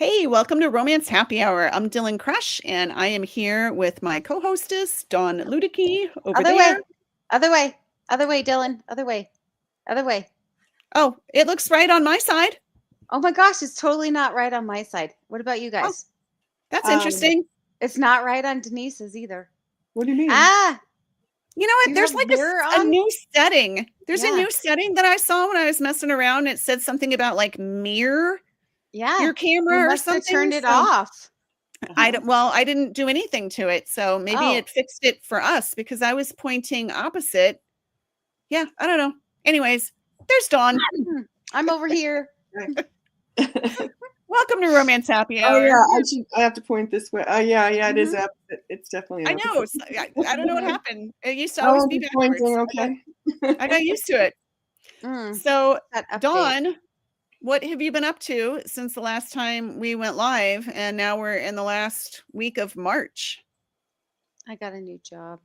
Hey, welcome to Romance Happy Hour. I'm Dylann Crush, and I am here with my co-hostess, Dawn Luedecke, over Other there. way, other way, other way, Dylann. Other way, other way. Oh, it looks right on my side. Oh my gosh, it's totally not right on my side. What about you Oh, guys? that's interesting. It's not right on Denise's either. What do you mean? Ah, You know do what? you There's have like mirror a on? new setting. There's a Yeah, new setting that I saw when I was messing around. It said something about like mirror yeah. your You camera or must have something. turned it So off. I didn't do anything to it. So maybe Oh, it fixed it for us because I was pointing opposite. Yeah, I don't know. Anyways, there's Dawn. I'm over here. Welcome to Romance Happy Oh Hour. yeah, I have to point this way. Oh yeah, it is Mhm. opposite. It's definitely I know. opposite. I don't know what happened. It used to I always won't be be pointing. backwards. Okay. I got used to it. Mm, So, that update. Dawn, what have you been up to since the last time we went live? And now we're in the last week of March. I got a new job.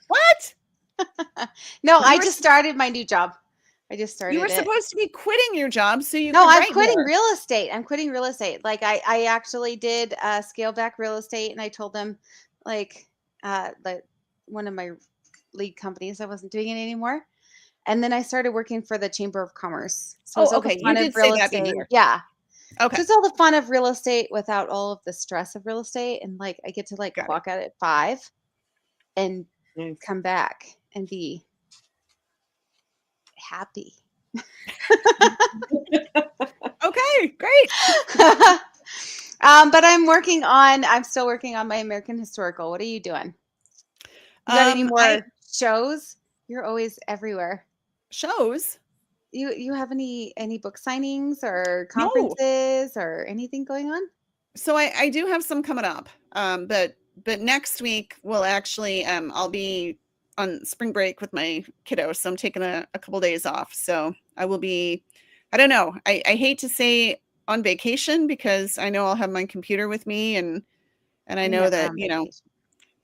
What? No, You I were just started my new job. I just you were started it. supposed to be quitting your job so you No, could I'm write quitting more. real estate. I'm quitting real estate. Like I actually did scale back real estate, and I told them, like one of my lead companies, I wasn't doing it anymore. And then I started working for the Chamber of Commerce. So it's Oh, all the okay. You fun of did say real that estate. before. Yeah. Okay. So it's all the fun of real estate without all of the stress of real estate. And like I get to like Got it. clock out at 5 and Nice. come back and be happy. Okay, great. But I'm still working on my American historical. What are you doing? You got any I more shows? You're always everywhere. shows. You have any book signings or No. conferences or anything going on? So I do have some coming up. But next week we'll actually I'll be on spring break with my kiddos. So I'm taking a couple days off. So I will be, I don't know. I hate to say on vacation because I know I'll have my computer with me and I You're know never that, on you know,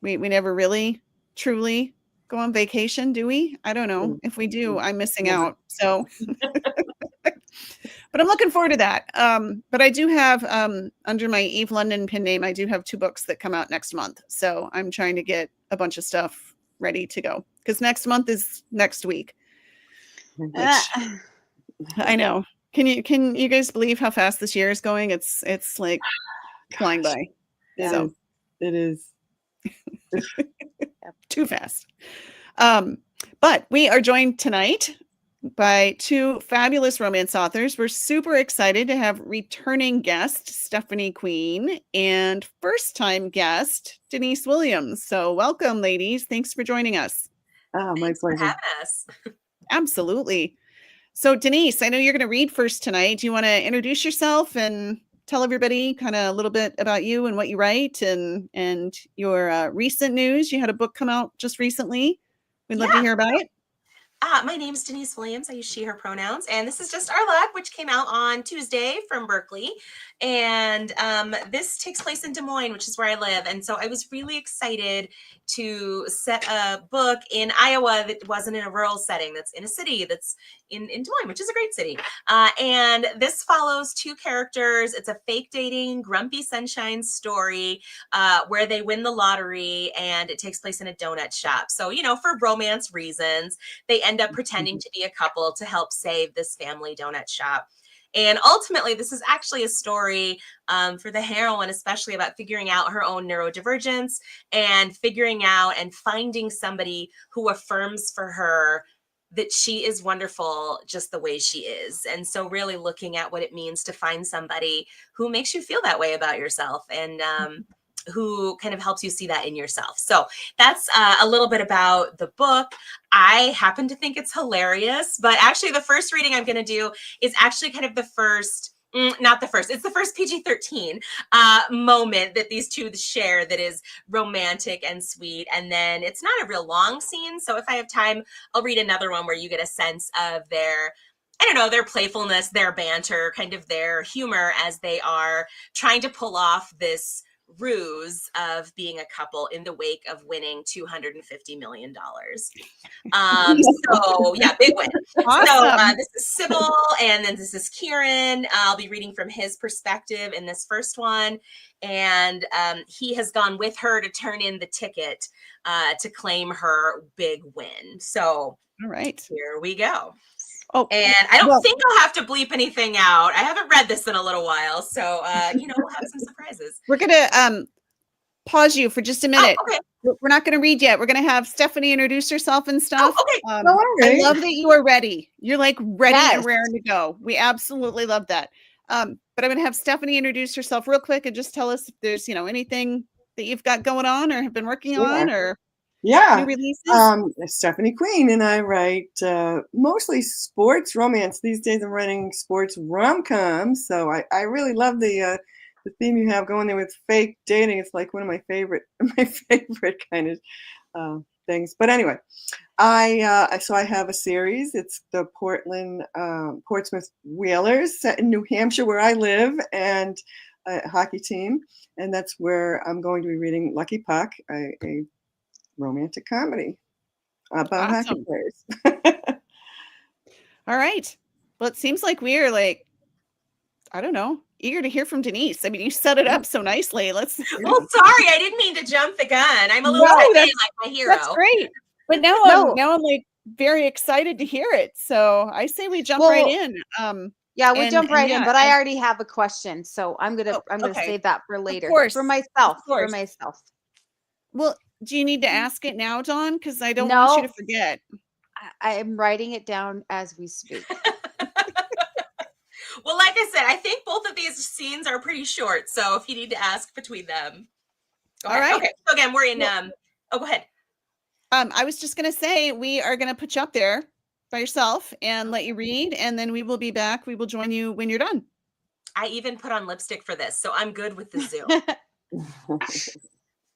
vacation. we never really truly go on vacation, do we? I don't know. Mm, If we do, mm, I'm missing never. out. So but I'm looking forward to that. But I do have under my Eve London pen name, I do have 2 books that come out next month. So I'm trying to get a bunch of stuff ready to go because next month is next week, Uh, which I know. Can you guys believe how fast this year is going? It's like flying Gosh, by. it So is. It is. too fast. But we are joined tonight by 2 fabulous romance authors. We're super excited to have returning guest Stephanie Queen and first-time guest Denise Williams. So welcome, ladies. Thanks for joining us. Oh, my Thanks for pleasure. having us. Absolutely. So Denise, I know you're going to read first tonight. Do you want to introduce yourself and tell everybody kind of a little bit about you and what you write and your recent news? You had a book come out just recently. We'd love to Yeah. hear about it. My name's Denise Williams. I use she, her pronouns. And this is just Our Luck, which came out on Tuesday from Berkeley. And this takes place in Des Moines, which is where I live. And so I was really excited to set a book in Iowa that wasn't in a rural setting, that's in a city that's in Des Moines, which is a great city. And this follows 2 characters. It's a fake dating, grumpy sunshine story where they win the lottery and it takes place in a donut shop. So, you know, for romance reasons, they end up pretending to be a couple to help save this family donut shop. And ultimately, this is actually a story for the heroine, especially about figuring out her own neurodivergence and figuring out and finding somebody who affirms for her that she is wonderful just the way she is. And so really looking at what it means to find somebody who makes you feel that way about yourself and who kind of helps you see that in yourself. So that's a little bit about the book. I happen to think it's hilarious, but actually the first reading I'm going to do is actually kind of the first, not the first, it's the first PG-13 moment that these 2 share that is romantic and sweet. And then it's not a real long scene. So if I have time, I'll read another one where you get a sense of their, I don't know, their playfulness, their banter, kind of their humor as they are trying to pull off this ruse of being a couple in the wake of winning $250 million. So yeah, big win. So Awesome. this is Sybil, and then this is Kieran. I'll be reading from his perspective in this first one. And he has gone with her to turn in the ticket to claim her big win. So All right. here we go. Oh, And I don't well, think I'll have to bleep anything out. I haven't read this in a little while. So, we'll have some surprises. we're going to pause you for just a minute. Oh, okay. We're not going to read yet. We're going to have Stephanie introduce herself and stuff. Oh, okay. Oh, all I right. love that you are ready. You're like ready Yes. and raring to go. We absolutely love that. But I'm going to have Stephanie introduce herself real quick and just tell us if there's, anything that you've got going on or have been working on or new Yeah. releases. Stephanie Queen, and I write mostly sports romance. These days I'm writing sports rom-coms. So I really love the theme you have going there with fake dating. It's like one of my favorite kind of things. But anyway, I have a series. It's the Portsmouth Whalers set in New Hampshire, where I live, and a hockey team. And that's where I'm going to be reading Lucky Puck, a romantic comedy about hockey Awesome. players. All right. Well, it seems like we're like, I don't know, eager to hear from Denise. I mean, you set it up so nicely. Well, sorry, I didn't mean to jump the gun. I'm a little No, like that's- my hero. That's great. But now I'm like very excited to hear it. So I say we jump right in. Yeah, we jump right in, but I and- already have a question, so I'm gonna okay. save that for later. course, For myself. of course. For myself. Well, do you need to ask it now, Dawn? Because I don't want you No. to forget. I am writing it down as we speak. Well, like I said, I think both of these scenes are pretty short. So if you need to ask between them. Go All ahead. right. Okay. So again, we're in Well- go ahead. I was just gonna say we are gonna put you up there by yourself and let you read, and then we will be back. We will join you when you're done. I even put on lipstick for this, so I'm good with the Zoom.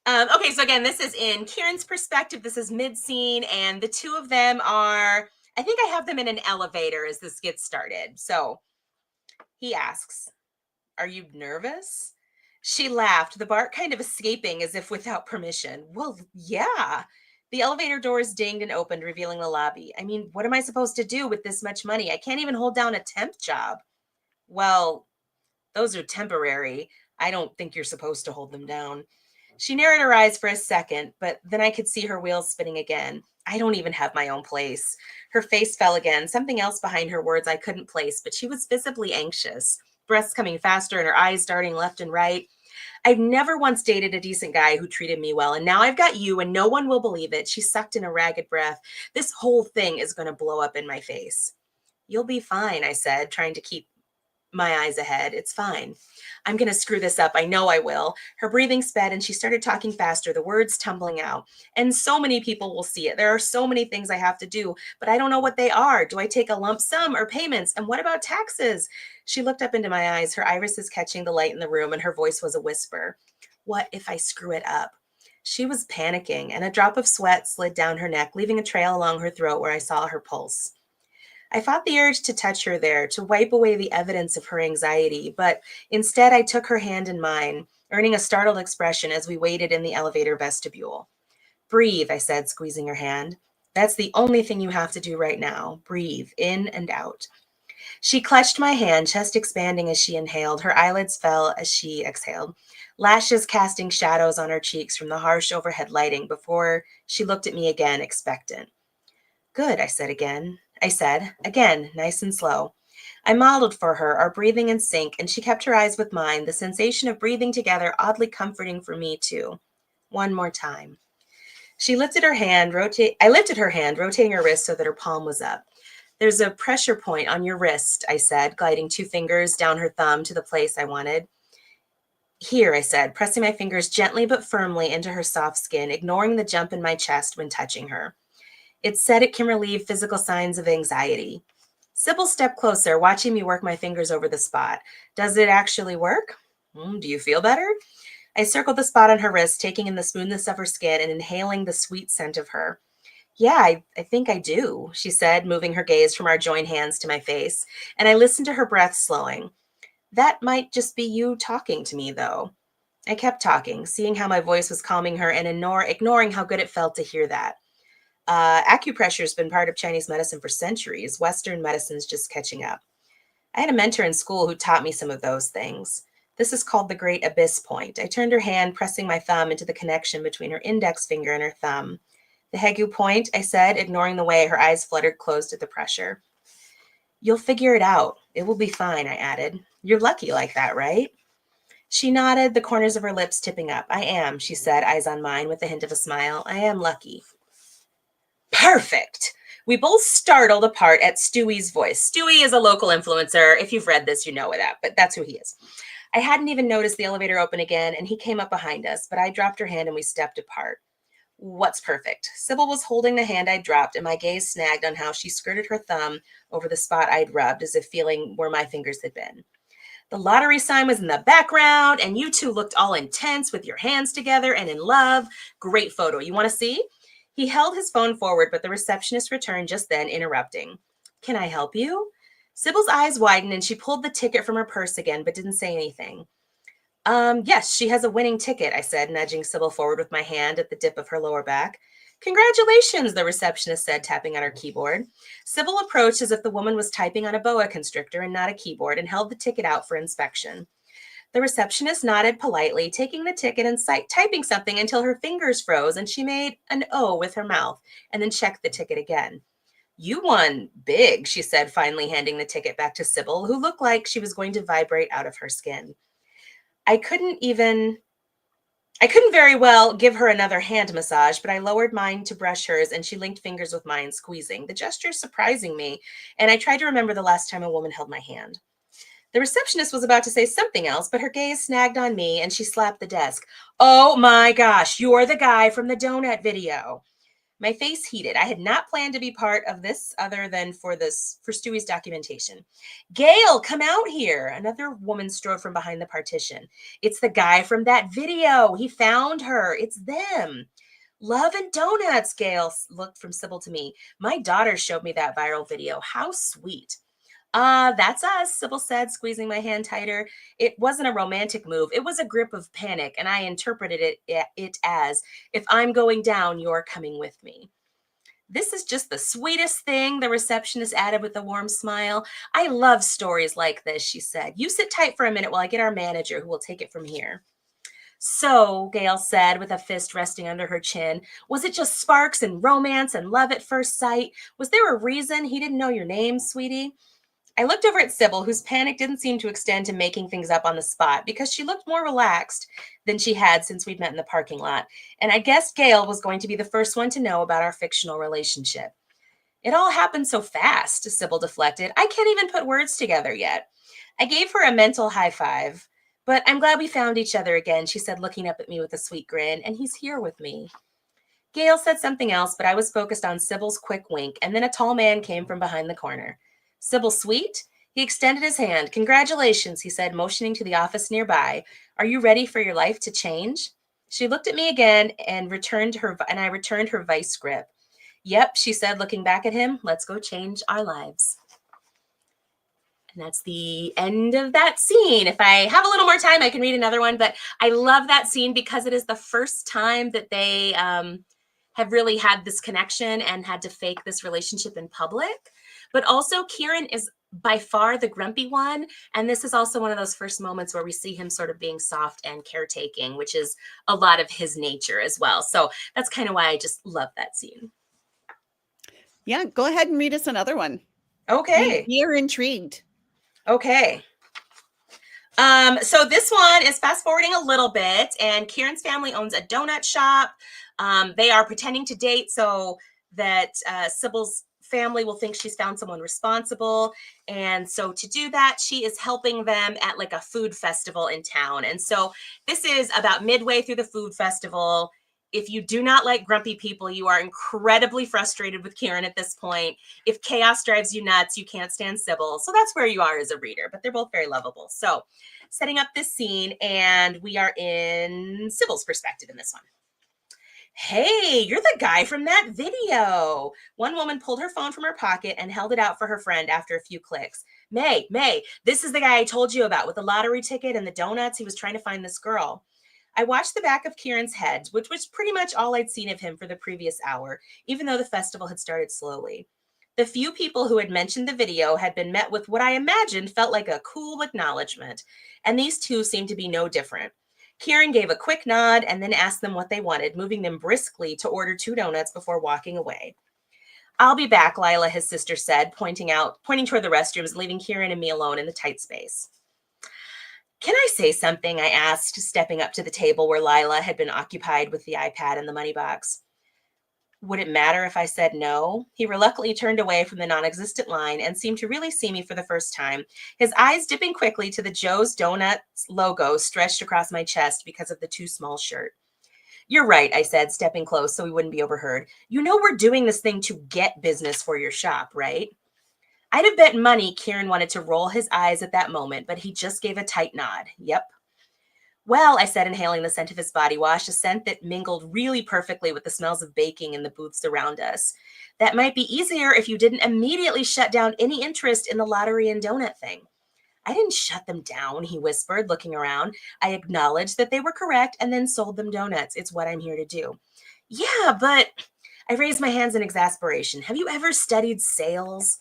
Okay, so again, this is in Kieran's perspective. This is mid-scene, and the two of them are, I think I have them in an elevator as this gets started. So he asks, "Are you nervous?" She laughed, the bark kind of escaping as if without permission. Well, yeah. The elevator doors dinged and opened, revealing the lobby. I mean, what am I supposed to do with this much money? I can't even hold down a temp job. Well, those are temporary. I don't think you're supposed to hold them down. She narrowed her eyes for a second, but then I could see her wheels spinning again. I don't even have my own place. Her face fell again, something else behind her words I couldn't place, but she was visibly anxious, breaths coming faster and her eyes darting left and right. I've never once dated a decent guy who treated me well, and now I've got you, and no one will believe it. She sucked in a ragged breath. This whole thing is going to blow up in my face. You'll be fine, I said, trying to keep my eyes ahead. It's fine. I'm going to screw this up. I know I will. Her breathing sped and she started talking faster, the words tumbling out. And so many people will see it. There are so many things I have to do, but I don't know what they are. Do I take a lump sum or payments? And what about taxes? She looked up into my eyes, her irises catching the light in the room, and her voice was a whisper. What if I screw it up? She was panicking, and a drop of sweat slid down her neck, leaving a trail along her throat where I saw her pulse. I fought the urge to touch her there, to wipe away the evidence of her anxiety, but instead I took her hand in mine, earning a startled expression as we waited in the elevator vestibule. Breathe, I said, squeezing her hand. That's the only thing you have to do right now. Breathe, in and out. She clutched my hand, chest expanding as she inhaled. Her eyelids fell as she exhaled, lashes casting shadows on her cheeks from the harsh overhead lighting before she looked at me again, expectant. Good, I said again, nice and slow. I modeled for her, our breathing in sync, and she kept her eyes with mine, the sensation of breathing together oddly comforting for me too. One more time. She lifted her hand, I lifted her hand, rotating her wrist so that her palm was up. There's a pressure point on your wrist, I said, gliding 2 fingers down her thumb to the place I wanted. Here, I said, pressing my fingers gently but firmly into her soft skin, ignoring the jump in my chest when touching her. It said it can relieve physical signs of anxiety. Sybil stepped closer, watching me work my fingers over the spot. Does it actually work? Do you feel better? I circled the spot on her wrist, taking in the smoothness of her skin and inhaling the sweet scent of her. Yeah, I think I do, she said, moving her gaze from our joined hands to my face, and I listened to her breath slowing. That might just be you talking to me, though. I kept talking, seeing how my voice was calming her and ignoring how good it felt to hear that. Acupressure has been part of Chinese medicine for centuries. Western medicine's just catching up. I had a mentor in school who taught me some of those things. This is called the Great Abyss Point. I turned her hand, pressing my thumb into the connection between her index finger and her thumb. The Hegu point, I said, ignoring the way her eyes fluttered closed at the pressure. You'll figure it out. It will be fine, I added. You're lucky like that, right? She nodded, the corners of her lips tipping up. I am, she said, eyes on mine with a hint of a smile. I am lucky. Perfect. We both startled apart at Stewie's voice. Stewie is a local influencer. If you've read this, you know that, but that's who he is. I hadn't even noticed the elevator open again, and he came up behind us, but I dropped her hand and we stepped apart. What's perfect? Sybil was holding the hand I'd dropped, and my gaze snagged on how she skirted her thumb over the spot I'd rubbed, as if feeling where my fingers had been. The lottery sign was in the background, and you two looked all intense with your hands together and in love. Great photo. You want to see? He held his phone forward, but the receptionist returned just then, interrupting. Can I help you? Sybil's eyes widened, and she pulled the ticket from her purse again, but didn't say anything. Yes, she has a winning ticket, I said, nudging Sybil forward with my hand at the dip of her lower back. Congratulations, the receptionist said, tapping on her keyboard. Sybil approached as if the woman was typing on a boa constrictor and not a keyboard, and held the ticket out for inspection. The receptionist nodded politely, taking the ticket and typing something until her fingers froze and she made an O with her mouth and then checked the ticket again. You won big, she said, finally handing the ticket back to Sybil, who looked like she was going to vibrate out of her skin. I couldn't very well give her another hand massage, but I lowered mine to brush hers and she linked fingers with mine, squeezing, the gesture surprising me, and I tried to remember the last time a woman held my hand. The receptionist was about to say something else, but her gaze snagged on me and she slapped the desk. Oh my gosh, you're the guy from the donut video. My face heated. I had not planned to be part of this other than for Stewie's documentation. Gail, come out here. Another woman strode from behind the partition. It's the guy from that video. He found her. It's them. Love and donuts, Gail looked from Sybil to me. My daughter showed me that viral video. How sweet. That's us, Sybil said, squeezing my hand tighter. It wasn't a romantic move. It was a grip of panic, and I interpreted it as, if I'm going down, you're coming with me. This is just the sweetest thing, the receptionist added with a warm smile. I love stories like this, she said. You sit tight for a minute while I get our manager, who will take it from here. So, Gail said, with a fist resting under her chin, was it just sparks and romance and love at first sight? Was there a reason he didn't know your name, sweetie? I looked over at Sybil, whose panic didn't seem to extend to making things up on the spot because she looked more relaxed than she had since we'd met in the parking lot. And I guessed Gail was going to be the first one to know about our fictional relationship. It all happened so fast, Sybil deflected. I can't even put words together yet. I gave her a mental high five. But I'm glad we found each other again, she said, looking up at me with a sweet grin, and he's here with me. Gail said something else, but I was focused on Sybil's quick wink, and then a tall man came from behind the corner. Sybil, sweet? He extended his hand. Congratulations, he said, motioning to the office nearby. Are you ready for your life to change? She looked at me again and I returned her vice grip. Yep, she said, looking back at him. Let's go change our lives. And that's the end of that scene. If I have a little more time, I can read another one, but I love that scene because it is the first time that they have really had this connection and had to fake this relationship in public. But also Kieran is by far the grumpy one. And this is also one of those first moments where we see him sort of being soft and caretaking, which is a lot of his nature as well. So that's kind of why I just love that scene. Yeah, go ahead and read us another one. Okay. We are intrigued. Okay. So this one is fast forwarding a little bit, and Kieran's family owns a donut shop. They are pretending to date so that Sybil's family will think she's found someone responsible. And so to do that, she is helping them at like a food festival in town. And so this is about midway through the food festival. If you do not like grumpy people, you are incredibly frustrated with Kieran at this point. If chaos drives you nuts, you can't stand Sybil. So that's where you are as a reader, but they're both very lovable. So setting up this scene, and we are in Sybil's perspective in this one. Hey, you're the guy from that video. One woman pulled her phone from her pocket and held it out for her friend after a few clicks. May, this is the guy I told you about with the lottery ticket and the donuts. He was trying to find this girl. I watched the back of Kieran's head, which was pretty much all I'd seen of him for the previous hour, even though the festival had started slowly. The few people who had mentioned the video had been met with what I imagined felt like a cool acknowledgement, and these two seemed to be no different. Kieran gave a quick nod and then asked them what they wanted, moving them briskly to order 2 donuts before walking away. I'll be back, Lila, his sister said, pointing toward the restrooms, leaving Kieran and me alone in the tight space. Can I say something? I asked, stepping up to the table where Lila had been occupied with the iPad and the money box. Would it matter if I said no? He reluctantly turned away from the non-existent line and seemed to really see me for the first time, his eyes dipping quickly to the Joe's Donuts logo stretched across my chest because of the too small shirt. You're right, I said, stepping close so we wouldn't be overheard. You know we're doing this thing to get business for your shop, right? I'd have bet money Kieran wanted to roll his eyes at that moment, but he just gave a tight nod. Yep. Well, I said, inhaling the scent of his body wash, a scent that mingled really perfectly with the smells of baking in the booths around us. That might be easier if you didn't immediately shut down any interest in the lottery and donut thing. I didn't shut them down, he whispered, looking around. I acknowledged that they were correct and then sold them donuts. It's what I'm here to do. Yeah, but I raised my hands in exasperation. Have you ever studied sales?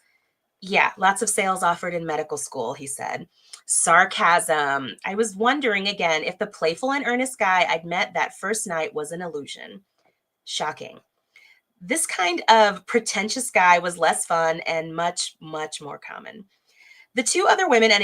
Yeah, lots of sales offered in medical school, he said. Sarcasm. I was wondering again if the playful and earnest guy I'd met that first night was an illusion. Shocking. This kind of pretentious guy was less fun and much, much more common. The two other women and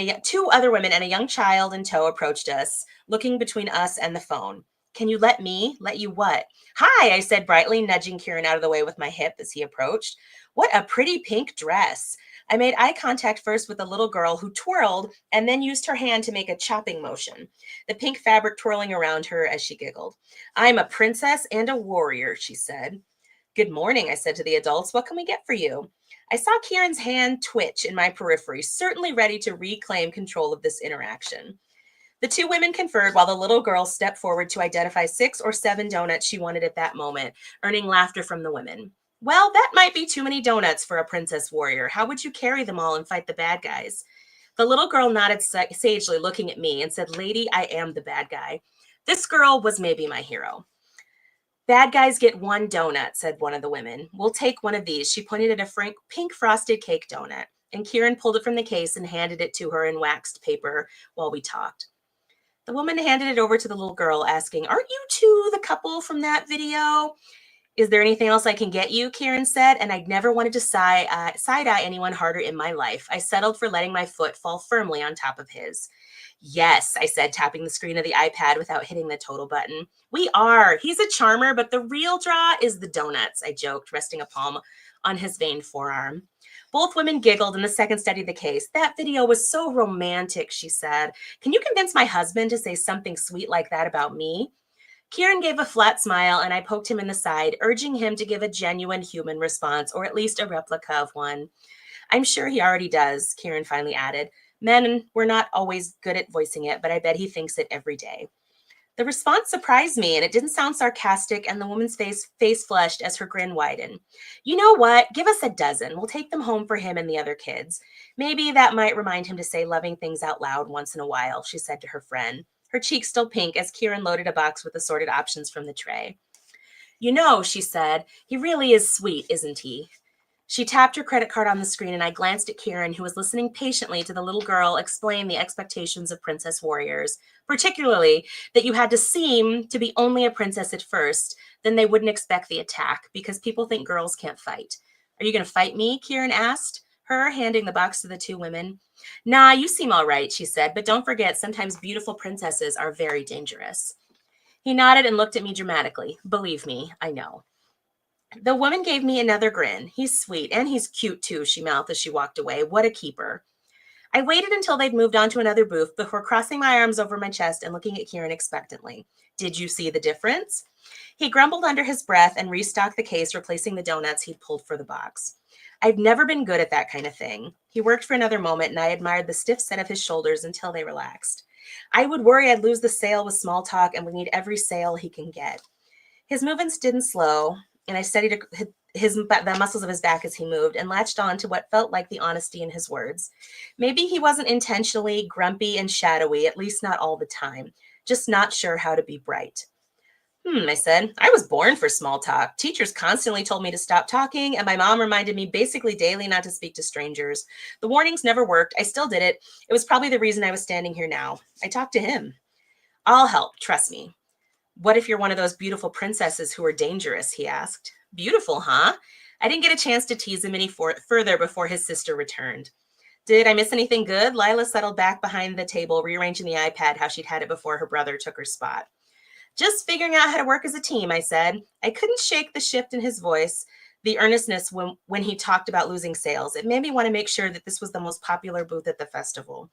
a young child in tow approached us, looking between us and the phone. Can you let me? Let you what? Hi, I said brightly, nudging Kieran out of the way with my hip as he approached. What a pretty pink dress. I made eye contact first with the little girl who twirled and then used her hand to make a chopping motion, the pink fabric twirling around her as she giggled. I'm a princess and a warrior, she said. Good morning, I said to the adults. What can we get for you? I saw Kieran's hand twitch in my periphery, certainly ready to reclaim control of this interaction. The two women conferred while the little girl stepped forward to identify 6 or 7 donuts she wanted at that moment, earning laughter from the women. Well, that might be too many donuts for a princess warrior. How would you carry them all and fight the bad guys? The little girl nodded sagely, looking at me, and said, Lady, I am the bad guy. This girl was maybe my hero. Bad guys get 1 donut, said one of the women. We'll take one of these. She pointed at a pink frosted cake donut, and Kieran pulled it from the case and handed it to her in waxed paper while we talked. The woman handed it over to the little girl, asking, Aren't you two the couple from that video? Is there anything else I can get you? Kieran said, and I'd never wanted to side-eye anyone harder in my life. I settled for letting my foot fall firmly on top of his. Yes, I said, tapping the screen of the iPad without hitting the total button. We are. He's a charmer, but the real draw is the donuts, I joked, resting a palm on his veined forearm. Both women giggled, and the second studied the case. That video was so romantic, she said. Can you convince my husband to say something sweet like that about me? Kieran gave a flat smile, and I poked him in the side, urging him to give a genuine human response, or at least a replica of one. I'm sure he already does, Kieran finally added. Men were not always good at voicing it, but I bet he thinks it every day. The response surprised me, and it didn't sound sarcastic, and the woman's face flushed as her grin widened. You know what? Give us a dozen. We'll take them home for him and the other kids. Maybe that might remind him to say loving things out loud once in a while, she said to her friend, her cheeks still pink as Kieran loaded a box with assorted options from the tray. You know, she said, he really is sweet, isn't he? She tapped her credit card on the screen, and I glanced at Kieran, who was listening patiently to the little girl explain the expectations of princess warriors, particularly that you had to seem to be only a princess at first, then they wouldn't expect the attack, because people think girls can't fight. Are you going to fight me? Kieran asked, her handing the box to the two women. Nah, you seem all right, she said, but don't forget, sometimes beautiful princesses are very dangerous. He nodded and looked at me dramatically. Believe me, I know. The woman gave me another grin. He's sweet, and he's cute too, she mouthed as she walked away. What a keeper. I waited until they'd moved on to another booth before crossing my arms over my chest and looking at Kieran expectantly. Did you see the difference? He grumbled under his breath and restocked the case, replacing the donuts he'd pulled for the box. I've never been good at that kind of thing. He worked for another moment, and I admired the stiff set of his shoulders until they relaxed. I would worry I'd lose the sale with small talk, and we need every sale he can get. His movements didn't slow, and I studied the muscles of his back as he moved and latched on to what felt like the honesty in his words. Maybe he wasn't intentionally grumpy and shadowy, at least not all the time, just not sure how to be bright. I said, I was born for small talk. Teachers constantly told me to stop talking, and my mom reminded me basically daily not to speak to strangers. The warnings never worked. I still did it. It was probably the reason I was standing here now. I talked to him. I'll help, trust me. What if you're one of those beautiful princesses who are dangerous, he asked. Beautiful, huh? I didn't get a chance to tease him any further before his sister returned. Did I miss anything good? Lila settled back behind the table, rearranging the iPad how she'd had it before her brother took her spot. Just figuring out how to work as a team, I said. I couldn't shake the shift in his voice, the earnestness when he talked about losing sales. It made me want to make sure that this was the most popular booth at the festival.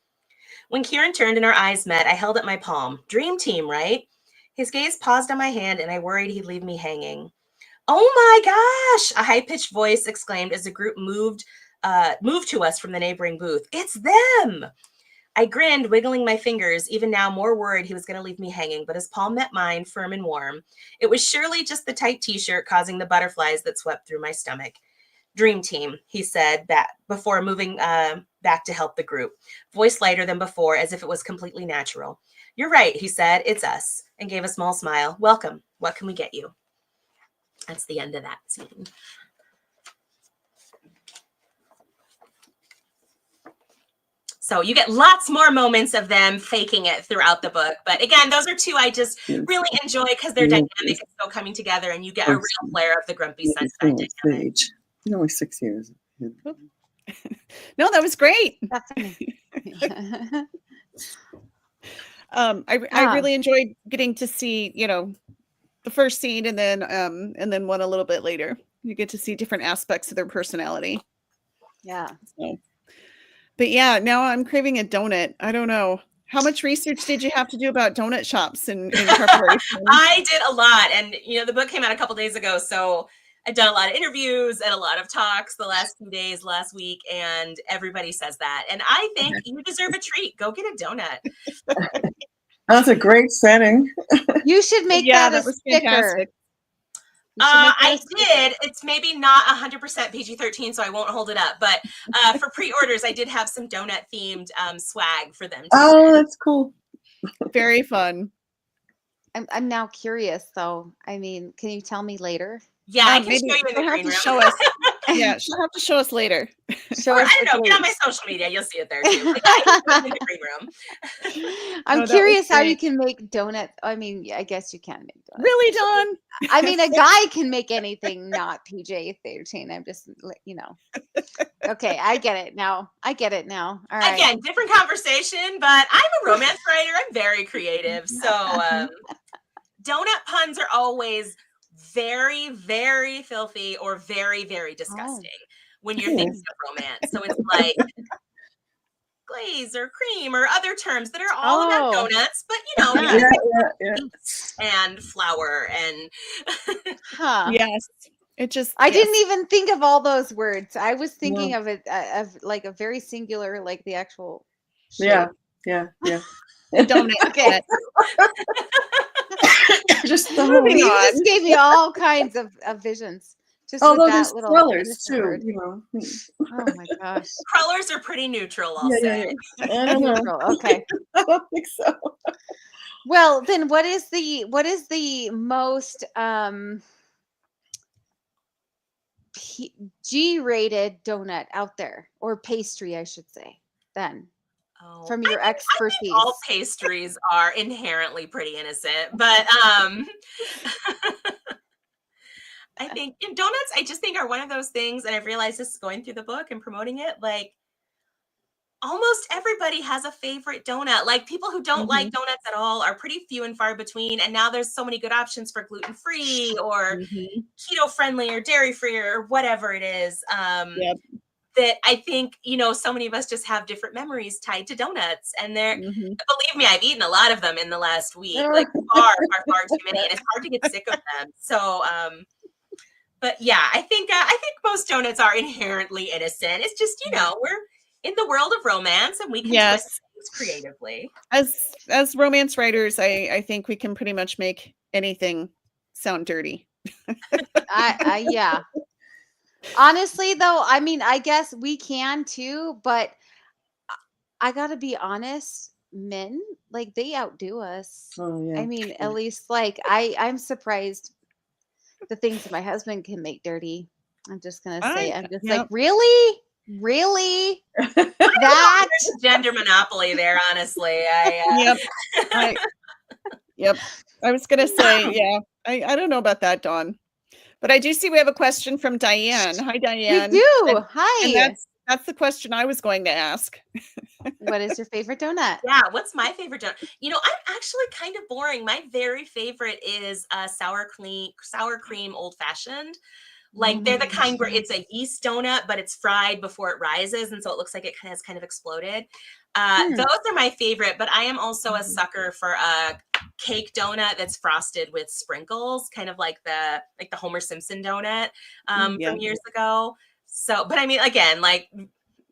When Kieran turned and our eyes met, I held up my palm. Dream team, right? His gaze paused on my hand, and I worried he'd leave me hanging. Oh my gosh, a high-pitched voice exclaimed as the group moved to us from the neighboring booth. It's them! I grinned, wiggling my fingers, even now more worried he was going to leave me hanging, but his palm met mine, firm and warm. It was surely just the tight t-shirt causing the butterflies that swept through my stomach. Dream team, he said before moving back to help the group, voice lighter than before, as if it was completely natural. You're right, he said, it's us, and gave a small smile. Welcome. What can we get you? That's the end of that scene. So you get lots more moments of them faking it throughout the book. But again, those are two I just really enjoy because they're dynamic and so coming together, and you get a real flair of the Grumpy Sunshine dynamic. Only 6 years. No, that was great. Definitely. I really enjoyed getting to see, the first scene and then one a little bit later. You get to see different aspects of their personality. Yeah. So. But yeah, now I'm craving a donut. I don't know. How much research did you have to do about donut shops in preparation? I did a lot. And, the book came out a couple days ago. So I've done a lot of interviews and a lot of talks the last few days, last week. And everybody says that. And I think you deserve a treat. Go get a donut. That's a great setting. You should make that a sticker. Fantastic. I did. It's maybe not 100% PG-13, so I won't hold it up. But for pre-orders, I did have some donut-themed swag for them. Oh, that's cool. Very fun. I'm now curious, though. I mean, can you tell me later? Yeah, I can show you in the green room. Show us. Yeah, she'll have to show us later. I don't know. Get on my social media. You'll see it there, too. Like, I can in the green room. I'm curious how you can make donuts. I mean, I guess you can make donuts. Really, Dawn? I mean, a guy can make anything not PG-13. I'm just, Okay, I get it now. All right. Again, different conversation, but I'm a romance writer. I'm very creative. So donut puns are always very, very filthy or very, very disgusting when you're thinking of romance. So it's like glaze or cream or other terms that are all about donuts, but and flour and yes. It just I didn't even think of all those words. I was thinking of it of like a very singular, like the actual shape. Yeah. Donut. Okay. Just You just gave me all kinds of visions. Just with there's that little colors too. word. Oh my gosh. colors are pretty neutral, I'll say. I don't know. Neutral. Okay. I don't think so. Well, then what is the most G-rated donut out there, or pastry, I should say, then? From your expertise. I think all pastries are inherently pretty innocent, but I think donuts, I just think are one of those things, and I've realized this going through the book and promoting it, like almost everybody has a favorite donut. Like people who don't like donuts at all are pretty few and far between. And now there's so many good options for gluten-free or keto-friendly or dairy-free or whatever it is. That I think, so many of us just have different memories tied to donuts. And believe me, I've eaten a lot of them in the last week, like far too many. And it's hard to get sick of them. So, but yeah, I think most donuts are inherently innocent. It's just, we're in the world of romance and we can twist things creatively. As romance writers, I think we can pretty much make anything sound dirty. Yeah. Honestly, though, I mean, I guess we can too, but I gotta be honest, men, like they outdo us. Oh yeah. I mean, at least like I'm surprised the things that my husband can make dirty. I'm just gonna say, I'm just like, Yep. really? That? There's a gender monopoly there, honestly. Yep. Yep. I was gonna say, yeah. I don't know about that, Dawn. But I do see we have a question from Diane. Hi, We Diane. do. And Hi. that's the question I was going to ask. What is your favorite donut? Yeah, what's my favorite donut? You know, I'm actually kind of boring. My very favorite is sour cream old fashioned. Like they're the kind where it's a yeast donut, but it's fried before it rises, and so it looks like it has kind of exploded. Those are my favorite, but I am also a sucker for a cake donut that's frosted with sprinkles, kind of like the Homer Simpson donut Yeah. from years ago. So, but I mean, again, like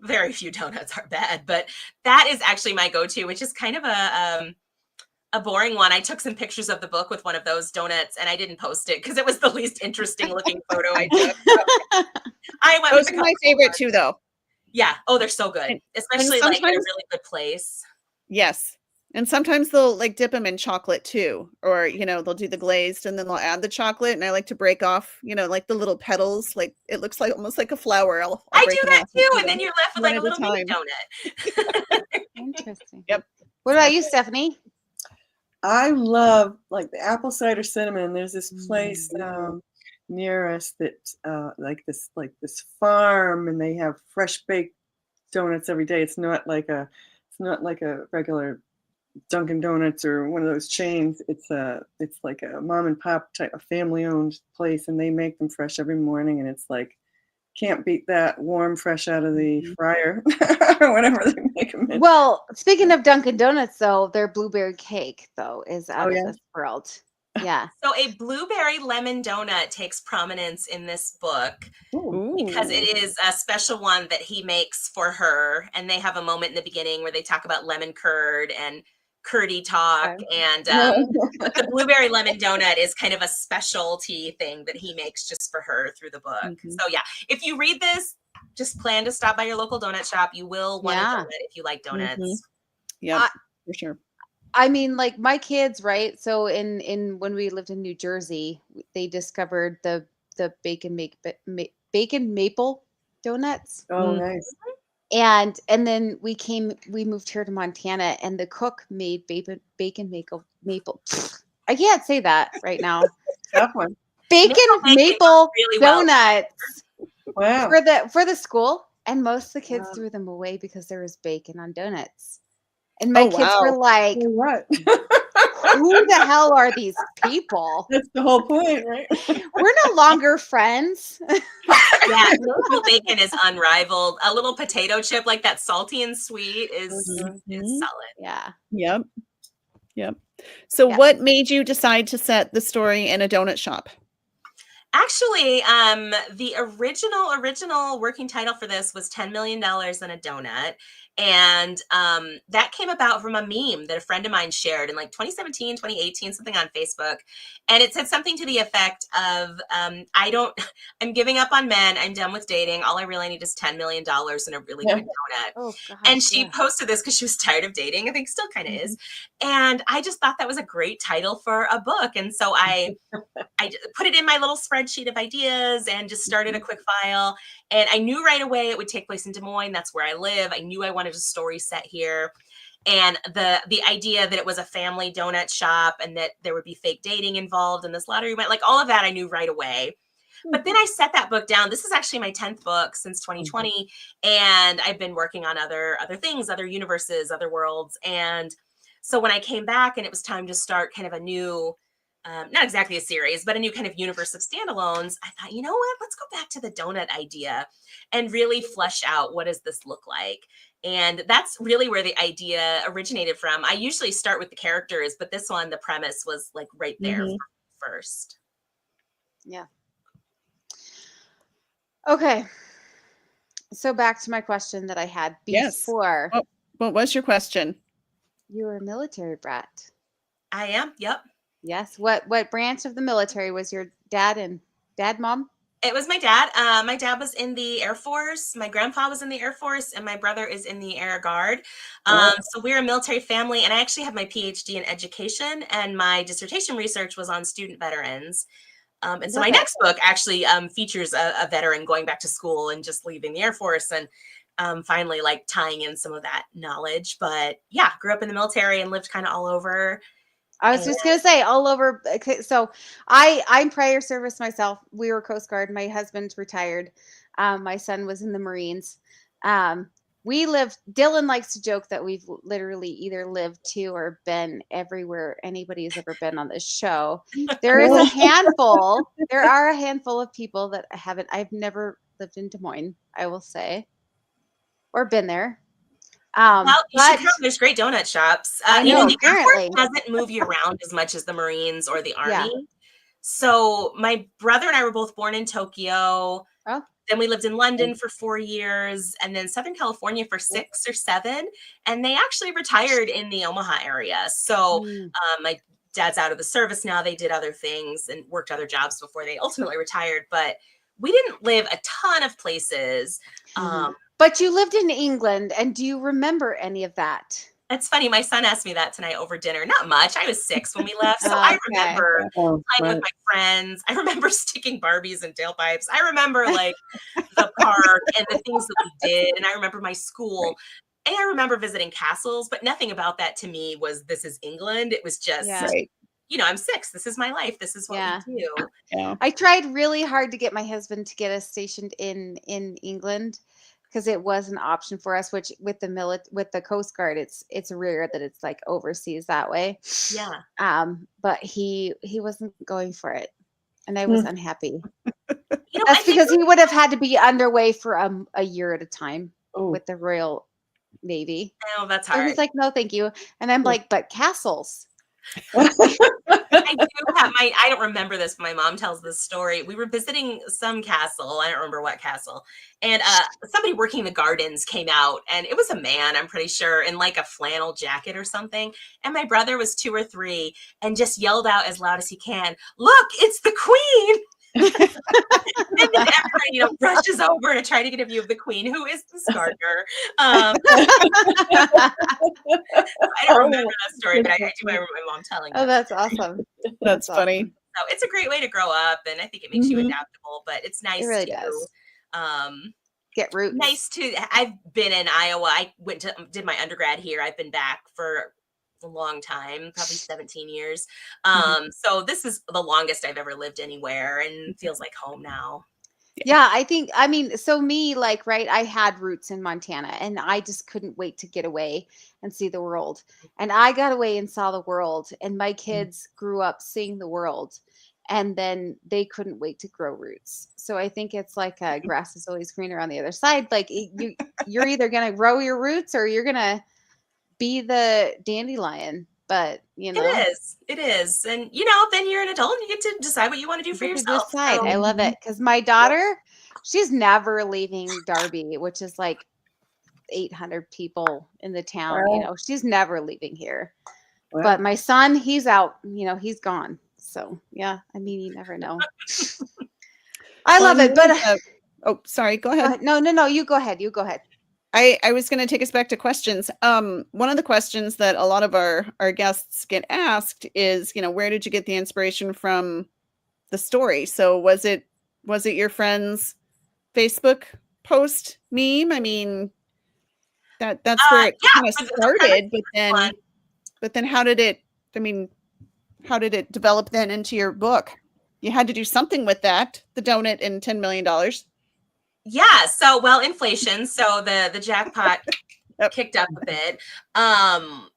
very few donuts are bad, but that is actually my go-to, which is kind of a boring one. I took some pictures of the book with one of those donuts, and I didn't post it because it was the least interesting looking photo I took. So I went Those with are my favorite too, though. Yeah. Oh, they're so good, especially like in a really good place. Yes. And sometimes they'll like dip them in chocolate too, or they'll do the glazed and then they'll add the chocolate. And I like to break off, like the little petals, like it looks like almost like a flower. I break do them that off and too, eat and then them you're left with one like a at little mini time. donut. Interesting. Yep. What about you, Stephanie? I love like the apple cider cinnamon. There's this place near us that like this farm, and they have fresh baked donuts every day. It's not like a regular Dunkin' Donuts or one of those chains. It's like a mom and pop type, a family owned place, and they make them fresh every morning, and it's like can't beat that warm, fresh out of the fryer or whatever they make them in. Well, speaking of Dunkin' Donuts, though, their blueberry cake though is out of this world. Yeah. So a blueberry lemon donut takes prominence in this book because it is a special one that he makes for her, and they have a moment in the beginning where they talk about lemon curd and curdy talk, and but the blueberry lemon donut is kind of a specialty thing that he makes just for her through the book. So yeah, if you read this, just plan to stop by your local donut shop. You will want a donut if you like donuts. Yeah, for sure. I mean, like my kids, right? So in when we lived in New Jersey, they discovered the bacon maple donuts. Oh, nice. And then we moved here to Montana, and the cook made bacon maple. I can't say that right now. Tough one. Bacon maple really donuts Wow. for the school, and most of the kids threw them away because there was bacon on donuts. And my kids were like, what? who the hell are these people? That's the whole point, right? We're no longer friends. Yeah, little bacon is unrivaled. A little potato chip like that, salty and sweet, is solid. Yeah. Yep. So what made you decide to set the story in a donut shop? Actually, the original working title for this was $10 million and a donut. And that came about from a meme that a friend of mine shared in like 2017, 2018, something on Facebook. And it said something to the effect of, I'm giving up on men. I'm done with dating. All I really need is $10 million and a really good donut. Oh, gosh, and she posted this because she was tired of dating. I think still kind of is. And I just thought that was a great title for a book. And so I put it in my little spreadsheet of ideas and just started a quick file. And I knew right away it would take place in Des Moines. That's where I live. I knew I wanted a story set here. And the idea that it was a family donut shop and that there would be fake dating involved and this lottery went, like all of that I knew right away. But then I set that book down. This is actually my 10th book since 2020. And I've been working on other things, other universes, other worlds. And so when I came back and it was time to start kind of a new, not exactly a series, but a new kind of universe of standalones, I thought, you know what, let's go back to the donut idea and really flesh out what does this look like. And that's really where the idea originated from. I usually start with the characters, but this one, the premise was like right there first. Yeah. Okay. So back to my question that I had before. Yes. What was your question? You were a military brat. I am. Yep. Yes. What branch of the military was your dad, mom? It was my dad. My dad was in the Air Force. My grandpa was in the Air Force, and my brother is in the Air Guard. So we're a military family, and I actually have my PhD in education, and my dissertation research was on student veterans. And so my next book actually features a veteran going back to school and just leaving the Air Force, and finally like tying in some of that knowledge. But yeah, grew up in the military and lived kind of all over. I was just gonna say all over. So I'm prior service myself. We were Coast Guard. My husband's retired. My son was in the Marines. We lived. Dylan likes to joke that we've literally either lived to or been everywhere anybody has ever been on this show. There is a handful. There are a handful of people that haven't. I've never lived in Des Moines, I will say, or been there. Well, you should come. There's great donut shops. I know, the Air Force doesn't move you around as much as the Marines or the Army. Yeah. So my brother and I were both born in Tokyo. Oh. Then we lived in London for 4 years, and then Southern California for 6 or 7. And they actually retired in the Omaha area. So my dad's out of the service now. They did other things and worked other jobs before they ultimately retired. But we didn't live a ton of places. But you lived in England, and do you remember any of that? It's funny. My son asked me that tonight over dinner. Not much. I was 6 when we left. So I remember playing with my friends. I remember sticking Barbies in tailpipes. I remember like the park and the things that we did. And I remember my school. And I remember visiting castles, but nothing about that to me was, this is England. It was just, you know, I'm 6. This is my life. This is what we do. Yeah. I tried really hard to get my husband to get us stationed in England, because it was an option for us, which with the Coast Guard, it's rare that it's like overseas that way. Yeah. But he wasn't going for it, and I was unhappy. You know, That's because he would have had to be underway for a year at a time with the Royal Navy. Oh, that's So hard. he's like, no, thank you. And I'm like, but castles. I don't remember this, but my mom tells this story. We were visiting some castle. I don't remember what castle. And somebody working the gardens came out, and it was a man, I'm pretty sure, in like a flannel jacket or something. And my brother was 2 or 3 and just yelled out as loud as he can, "Look, it's the Queen!" And then everybody, rushes over to try to get a view of the Queen, who is this gardener. I don't remember that story, but I do remember my mom telling me. Oh, that's awesome. That's funny. Awesome. So it's a great way to grow up, and I think it makes you adaptable. But it's nice. It really to does. Get roots. Nice to. I've been in Iowa. I did my undergrad here. I've been back for a long time, probably 17 years. So this is the longest I've ever lived anywhere, and feels like home now. Yeah, I mean, so me, like, right, I had roots in Montana, and I just couldn't wait to get away and see the world. And I got away and saw the world, and my kids grew up seeing the world, and then they couldn't wait to grow roots. So I think it's like grass is always greener on the other side. Like you're either going to grow your roots or you're going to be the dandelion. But, it is. And, then you're an adult and you get to decide what you want to do for yourself. Decide. I love it. Because my daughter, she's never leaving Darby, which is like 800 people in the town. She's never leaving here. Wow. But my son, he's out, he's gone. So, yeah, I mean, you never know. I love it. But sorry, go ahead. No, you go ahead. I was going to take us back to questions. One of the questions that a lot of our guests get asked is, where did you get the inspiration from the story? So was it your friend's Facebook post meme? I mean, that's where it kind of started, but then how did it develop then into your book? You had to do something with that, the donut and $10 million. Yeah. So, inflation. So the jackpot kicked up a bit. And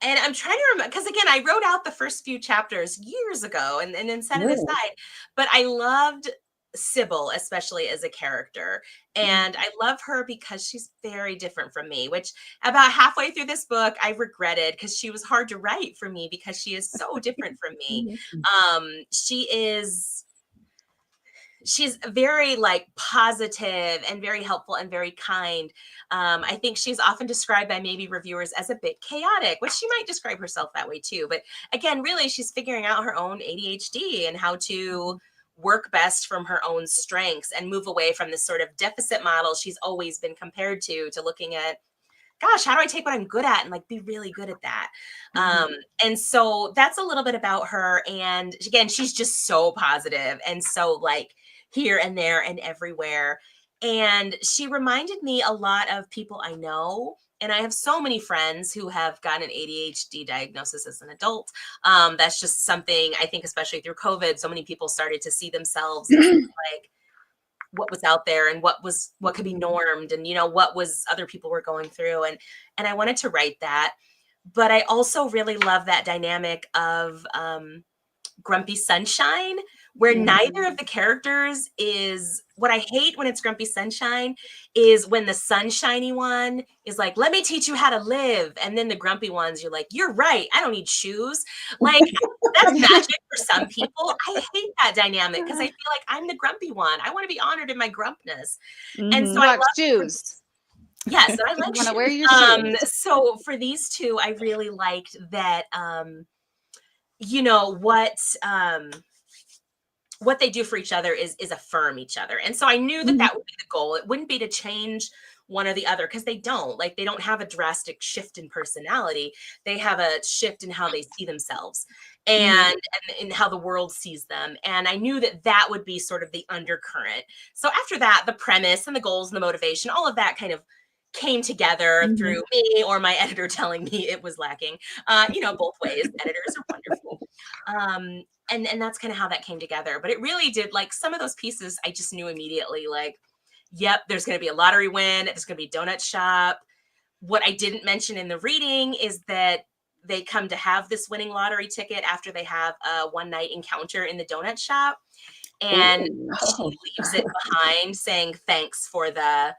I'm trying to remember, because again, I wrote out the first few chapters years ago and then set it aside. But I loved Sybil, especially as a character. And I love her because she's very different from me, which about halfway through this book, I regretted, because she was hard to write for me because she is so different from me. She's very positive and very helpful and very kind. I think she's often described by maybe reviewers as a bit chaotic, which she might describe herself that way too. But again, really, she's figuring out her own ADHD and how to work best from her own strengths and move away from this sort of deficit model she's always been compared to looking at, gosh, how do I take what I'm good at and like be really good at that? And so that's a little bit about her. And again, she's just so positive and so like here and there and everywhere. And she reminded me a lot of people I know. And I have so many friends who have gotten an ADHD diagnosis as an adult. That's just something I think, especially through COVID, so many people started to see themselves as like what was out there and what could be normed and, you know, what was other people were going through. And I wanted to write that. But I also really love that dynamic of Grumpy Sunshine, where neither of the characters is, what I hate when it's Grumpy Sunshine is when the sunshiny one is like, let me teach you how to live. And then the grumpy ones, you're like, you're right, I don't need shoes. Like, that's magic for some people. I hate that dynamic because I feel like I'm the grumpy one. I want to be honored in my grumpness. And so I love shoes. Yes, I like You want to shoes. wear your shoes. So for these two, I really liked that, you know, what they do for each other is affirm each other. And so I knew that that would be the goal. It wouldn't be to change one or the other because they don't have a drastic shift in personality. They have a shift in how they see themselves and in how the world sees them. And I knew that that would be sort of the undercurrent. So after that, the premise and the goals and the motivation, all of that kind of came together through me or my editor telling me it was lacking, you know, both ways. Editors are wonderful. And that's kind of how that came together. But it really did, like, some of those pieces, I just knew immediately, like, yep, there's going to be a lottery win. There's going to be a donut shop. What I didn't mention in the reading is that they come to have this winning lottery ticket after they have a one-night encounter in the donut shop. And she leaves it behind saying, thanks for the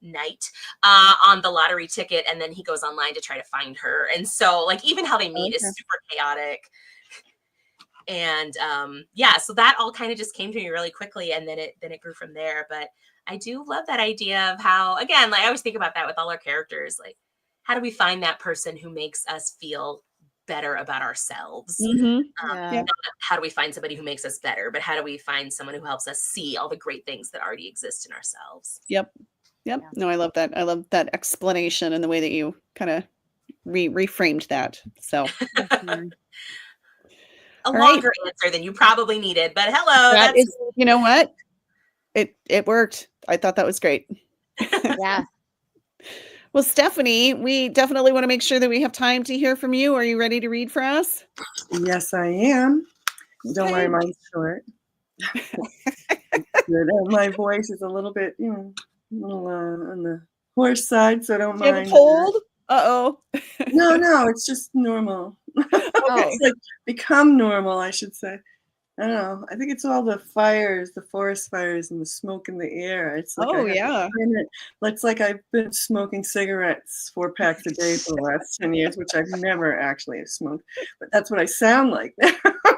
night on the lottery ticket. And then he goes online to try to find her. And so, like, even how they meet is super chaotic. And yeah, so that all kind of just came to me really quickly, and then it grew from there. But I do love that idea of how, again, like I always think about that with all our characters, like how do we find that person who makes us feel better about ourselves? Not how do we find somebody who makes us better, but how do we find someone who helps us see all the great things that already exist in ourselves? Yep. No, I love that. I love that explanation and the way that you kind of reframed that. So a longer answer than you probably needed, but hello. That is, you know what? It worked. I thought that was great. Yeah. Well, Stephanie, we definitely want to make sure that we have time to hear from you. Are you ready to read for us? Yes, I am. Don't worry, mine's short. My voice is a little bit, you know, on the hoarse side, so don't mind. You have a cold? Uh-oh. No, it's just normal. It's like become normal, I should say. I don't know. I think it's all the fires, the forest fires and the smoke in the air. It's like it's like I've been smoking cigarettes 4 packs a day for the last 10 years, which I've never actually have smoked. But that's what I sound like now.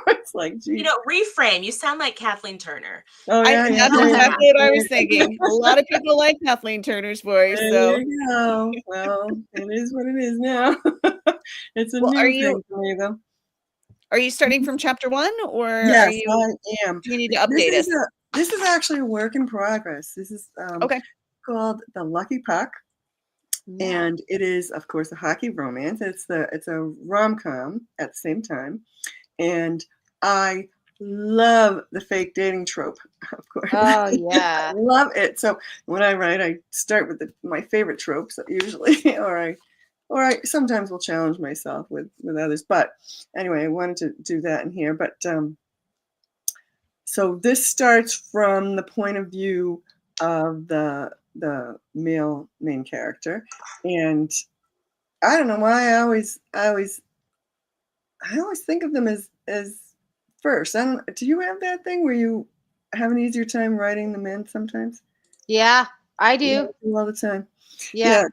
It's like, geez. You know, reframe. You sound like Kathleen Turner. Oh, yeah. That's exactly what I was thinking. A lot of people like Kathleen Turner's voice. There you go. Well, it is what it is now. It's a new thing for me, though. Are you starting from chapter 1, or yes, are you? I am. Do you need to update us? This is actually a work in progress. This is called The Lucky Puck, and it is, of course, a hockey romance. It's a rom-com at the same time, and I love the fake dating trope, of course. Oh yeah, I love it. So when I write, I start with my favorite tropes usually, or I sometimes will challenge myself with others. But anyway, I wanted to do that in here. But so this starts from the point of view of the male main character, and I don't know why I always think of them as first. Do you have that thing where you have an easier time writing the men sometimes? Yeah, I do. Yeah, all the time. Yeah.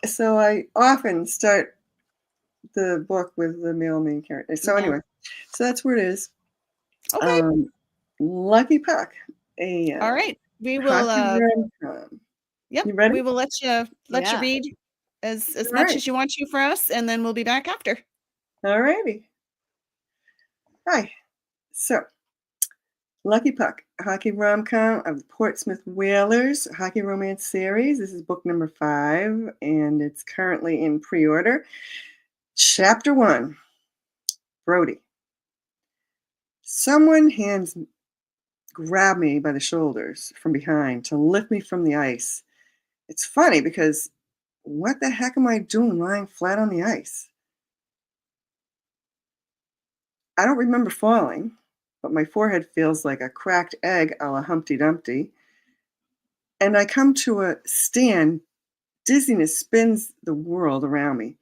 So I often start the book with the male main character. So anyway, so that's where it is. Okay. Lucky Puck. All right. We will. Yep. You ready? We will let you read as much as you want to for us, and then we'll be back after. All righty. Hi. So Lucky Puck, hockey rom-com of the Portsmouth Whalers hockey romance series. This is book number 5, and it's currently in pre-order. Chapter 1, Brody. Someone grabbed me by the shoulders from behind to lift me from the ice. It's funny because what the heck am I doing lying flat on the ice? I don't remember falling, but my forehead feels like a cracked egg a la Humpty Dumpty. And I come to a stand. Dizziness spins the world around me.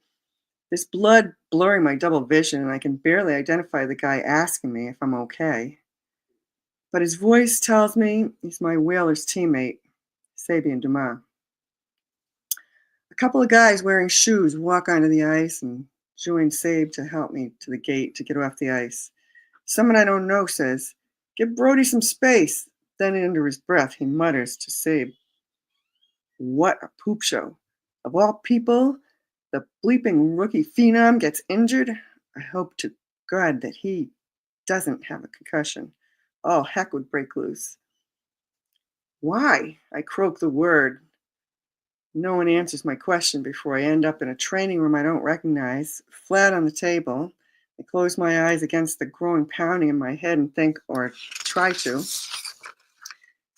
There's blood blurring my double vision, and I can barely identify the guy asking me if I'm okay. But his voice tells me he's my Whalers teammate, Sabian Dumas. A couple of guys wearing shoes walk onto the ice and join Sabe to help me to the gate to get off the ice. Someone I don't know says, "Give Brody some space." Then under his breath, he mutters to Sabe, "What a poop show. Of all people, the bleeping rookie phenom gets injured. I hope to God that he doesn't have a concussion. All heck would break loose." Why? I croak the word. No one answers my question before I end up in a training room I don't recognize, flat on the table. I close my eyes against the growing pounding in my head and think, or try to.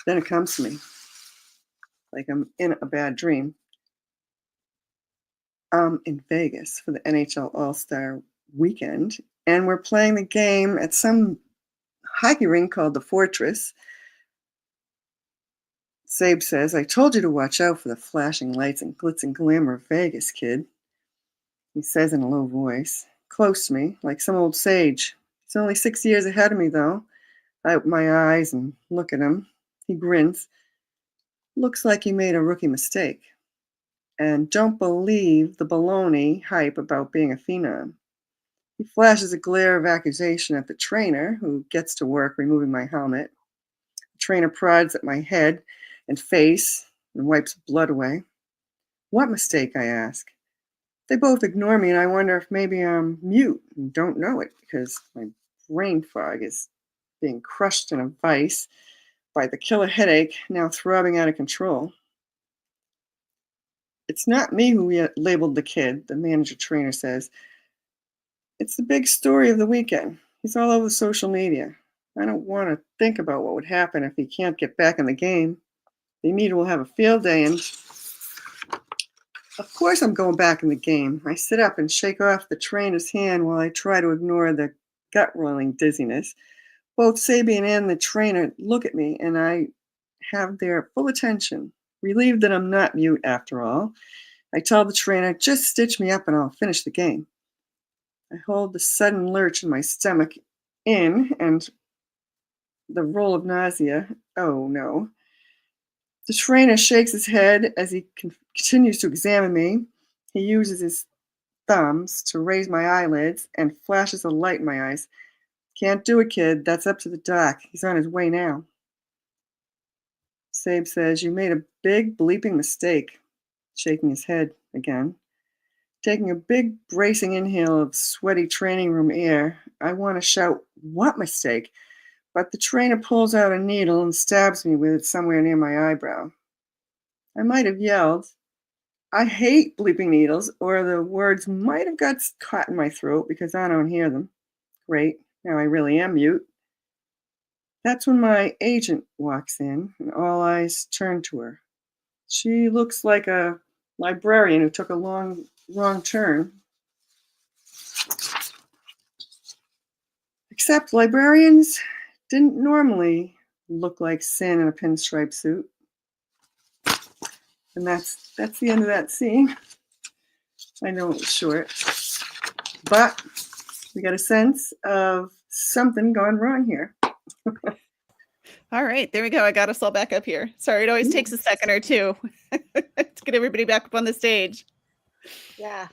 Then it comes to me, like I'm in a bad dream. I'm in Vegas for the NHL All-Star Weekend, and we're playing the game at some hockey rink called the Fortress. Sabe says, "I told you to watch out for the flashing lights and glitz and glamour of Vegas, kid." He says in a low voice, close to me, like some old sage. He's only 6 years ahead of me, though. I open my eyes and look at him. He grins. Looks like he made a rookie mistake. And don't believe the baloney hype about being a phenom. He flashes a glare of accusation at the trainer, who gets to work removing my helmet. The trainer prods at my head and face and wipes blood away. What mistake, I ask? They both ignore me, and I wonder if maybe I'm mute and don't know it because my brain fog is being crushed in a vice by the killer headache now throbbing out of control. It's not me who labeled the kid, the manager trainer says. It's the big story of the weekend. He's all over social media. I don't want to think about what would happen if he can't get back in the game. The media will have a field day, and of course I'm going back in the game. I sit up and shake off the trainer's hand while I try to ignore the gut-rolling dizziness. Both Sabian and the trainer look at me, and I have their full attention, relieved that I'm not mute after all. I tell the trainer, just stitch me up and I'll finish the game. I hold the sudden lurch in my stomach in and the roll of nausea. Oh no. The trainer shakes his head as he continues to examine me. He uses his thumbs to raise my eyelids and flashes a light in my eyes. Can't do it, kid. That's up to the doc. He's on his way now. Sabe says, you made a big bleeping mistake, shaking his head again. Taking a big bracing inhale of sweaty training room air, I want to shout, what mistake? But the trainer pulls out a needle and stabs me with it somewhere near my eyebrow. I might have yelled, I hate bleeping needles, or the words might have got caught in my throat because I don't hear them. Great, now I really am mute. That's when my agent walks in, and all eyes turn to her. She looks like a librarian who took a wrong turn. Except librarians didn't normally look like Sin in a pinstripe suit. And that's the end of that scene. I know it was short, but we got a sense of something gone wrong here. All right, there we go. I got us all back up here. Sorry, it always takes a second or two to get everybody back up on the stage. Yeah.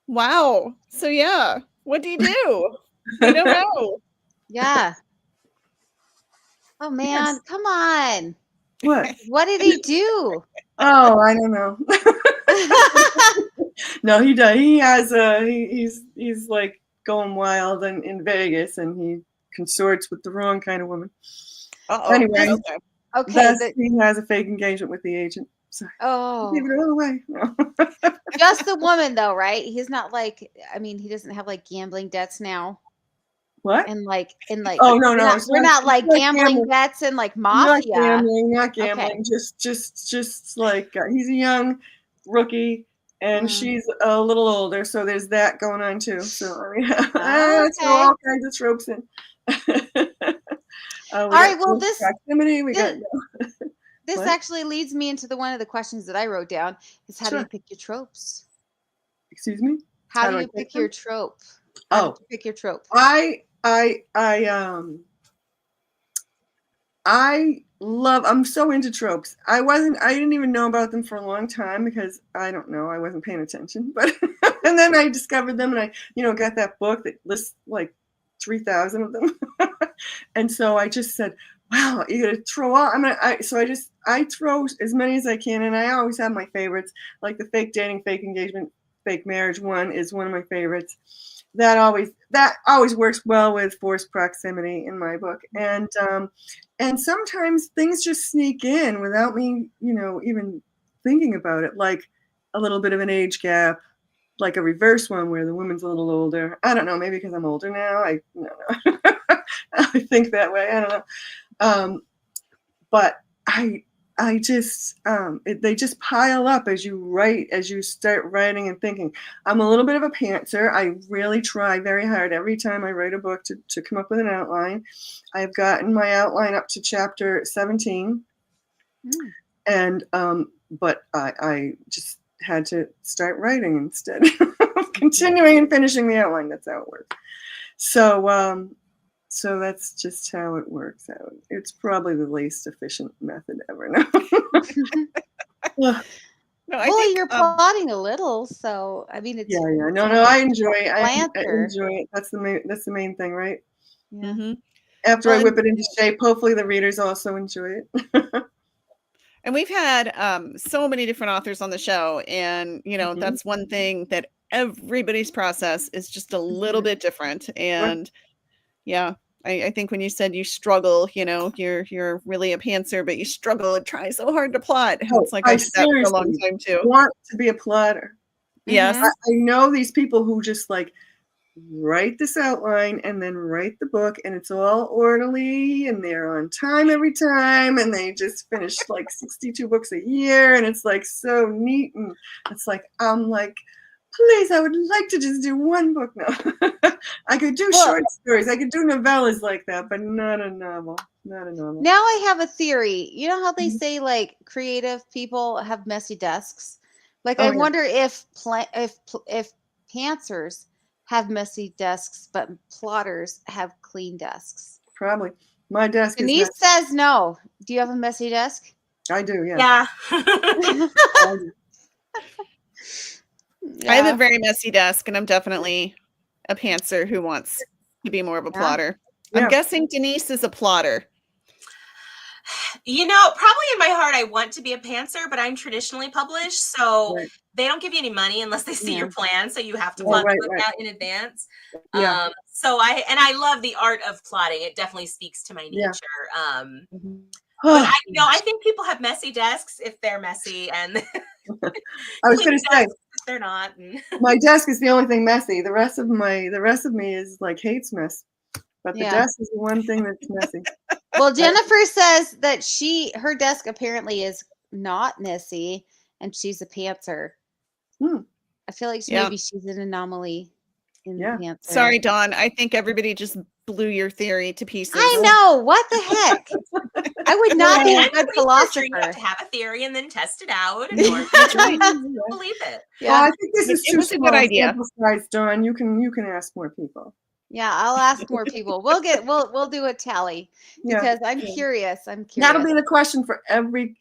Wow. So yeah, what do you do? I don't know. Yeah. Oh man, Yes. come on. What? What did he do? Oh, I don't know. No, he does. He has he's like going wild in Vegas, and he consorts with the wrong kind of woman. Uh-oh. Anyway, Okay. Okay. thus he has a fake engagement with the agent. So Oh, give it all away. No. just the woman though, right? He's not like, I mean, he doesn't have like gambling debts now. What? And like, Oh no, no, we're not it's like not gambling gambling. debts and like Not mafia. gambling, not Okay. gambling. Just like he's a young rookie, and she's a little older, so there's that going on too. So I mean, let's throw all kinds of tropes in. All right. Well, proximity. We got. This What? actually leads me into one of the questions that I wrote down is how do you pick your tropes? Excuse me? How do you pick your trope? How do you pick your trope? I'm so into tropes. I didn't even know about them for a long time because I don't know, I wasn't paying attention. But and then I discovered them, and I, got that book that lists like 3,000 of them. And so I just said, wow, you gotta throw out. I throw as many as I can, and I always have my favorites, like the fake dating, fake engagement, fake marriage one is one of my favorites. That always works well with forced proximity in my book. And sometimes things just sneak in without me, even thinking about it, like a little bit of an age gap, like a reverse one where the woman's a little older. I don't know, maybe because I'm older now. I don't know. I think that way. I don't know. But I just, they just pile up as you start writing and thinking. I'm a little bit of a pantser. I really try very hard every time I write a book to come up with an outline. I've gotten my outline up to chapter 17. And, but I just had to start writing instead of continuing and finishing the outline. That's how it works. So that's just how it works out. It's probably the least efficient method ever. No, you're plotting a little, so I mean, it's No, I enjoy it. I enjoy it. That's the main thing, right? Yeah. Mm-hmm. After I whip it into shape, hopefully the readers also enjoy it. And we've had so many different authors on the show, and that's one thing that everybody's process is just a little bit different. And I think when you said you struggle, you're really a pantser, but you struggle and try so hard to plot. It's like I did that for a long time too. Want to be a plotter. Yes. I know these people who just like write this outline and then write the book, and it's all orderly and they're on time every time, and they just finish like 62 books a year, and it's like so neat, and it's like I'm like, please, I would like to just do one book now. I could do short stories, I could do novellas like that, but not a novel. Now I have a theory. You know how they say like creative people have messy desks? Like I wonder if pantsers have messy desks, but plotters have clean desks. Probably. My desk Denise says no. Do you have a messy desk? I do, yeah. I have a very messy desk, and I'm definitely a pantser who wants to be more of a plotter. I'm guessing Denise is a plotter. Probably in my heart, I want to be a pantser, but I'm traditionally published, so they don't give you any money unless they see your plan. So you have to plot the book out in advance. Yeah. So I love the art of plotting. It definitely speaks to my nature. But I think people have messy desks if they're messy, and I was going to say if they're not. My desk is the only thing messy. The rest of me is like hates mess. But the desk is the one thing that's messy. Well, Jennifer says that her desk apparently is not messy, and she's a pantser. I feel like maybe she's an anomaly in the pantser. Sorry, Dawn. I think everybody just blew your theory to pieces. I know. What the heck? I would not be a good philosopher. You have to have a theory and then test it out in order to believe it. Yeah, well, I think this is too small. A good idea. Dawn, you can ask more people. Yeah, I'll ask more people. We'll do a tally because I'm curious. That'll be the question for every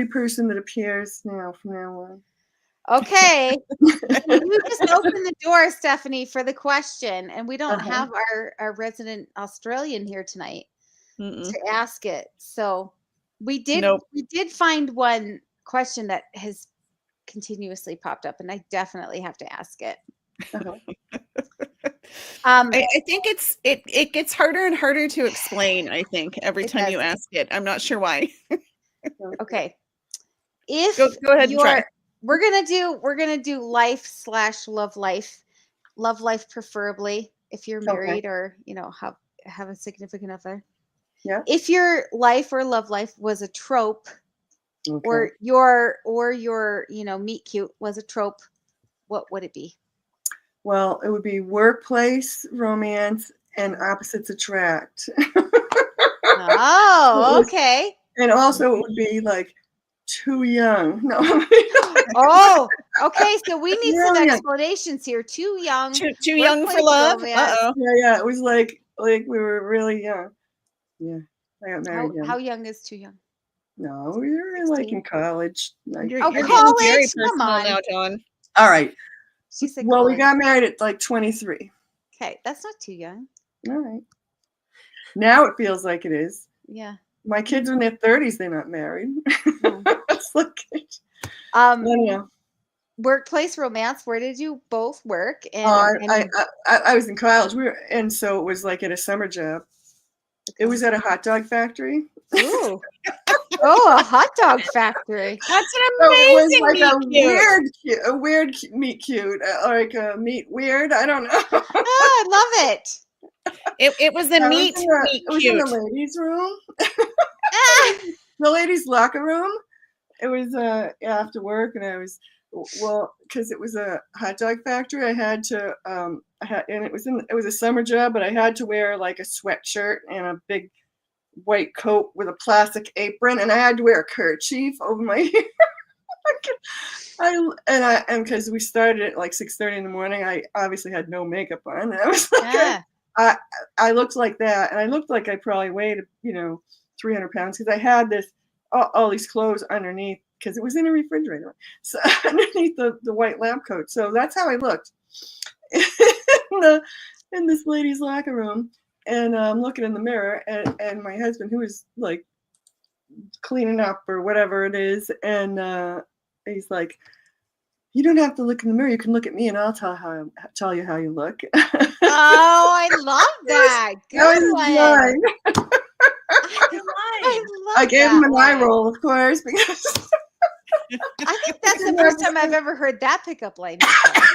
person that appears from now on. Okay. You just opened the door, Stephanie, for the question, and we don't have our resident Australian here tonight to ask it. So we did find one question that has continuously popped up, and I definitely have to ask it. I think it gets harder and harder to explain, I think, every It time you does. ask it. I'm not sure why. Okay. If Go ahead and try. we're gonna do life/love life. Love life preferably if you're Okay. married or have a significant other. Yeah. If your life or love life was a trope, Okay. or your meet cute was a trope, what would it be? Well, it would be workplace romance and opposites attract. Oh, okay. And also it would be like too young. No. Oh, okay. So we need some Yeah. explanations here. Too young. Too young for workplace love. romance. Uh-oh. Yeah. It was like we were really young. Yeah. I got married young. How young is too young? No, we were like in college. Like, You're Oh, getting very college? Come personal on. now, John. all right. She said Well, we college. got married at like 23. Okay, that's not too young. All right. Now it feels like it is. Yeah. My kids are in their 30s. They're not married. Oh. It's like, Um, workplace romance. Where did you both work? And I was in college. And so it was like at a summer job. It was at a hot dog factory. Ooh. Oh, a hot dog factory. That's So an it amazing was like meet cute. a weird meet cute, like a meet weird. I don't know. Oh, I love it. It was a meet It was in cute. the ladies' room, Ah, the ladies' locker room. It was after work, and I was because it was a hot dog factory. I had to and it was a summer job, but I had to wear like a sweatshirt and a big white coat with a plastic apron, and I had to wear a kerchief over my hair. And because we started at like 6:30 in the morning, I obviously had no makeup on. And I was like, yeah. I looked like that, and I looked like I probably weighed 300 pounds because I had this all these clothes underneath because it was in a refrigerator, so underneath the white lab coat. So that's how I looked in this lady's locker room. And I'm looking in the mirror, and my husband, who was like cleaning up or whatever it is, and he's like, "You don't have to look in the mirror. You can look at me, and I'll tell you how you look." Oh, I love that. Good one. I gave him an eye one. roll, of course, because I think that's the first time I've ever heard that pickup line.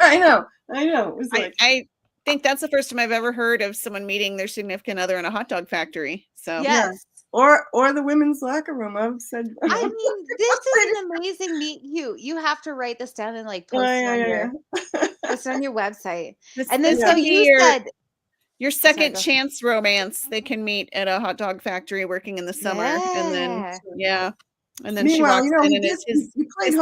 I know. It was like I think that's the first time I've ever heard of someone meeting their significant other in a hot dog factory. So Yes. or the women's locker room. I've said. I mean, this is an amazing meet cute. You have to write this down and like post it on your website. And then so you said your second chance romance, they can meet at a hot dog factory working in the summer. And then meanwhile, she walks in and he played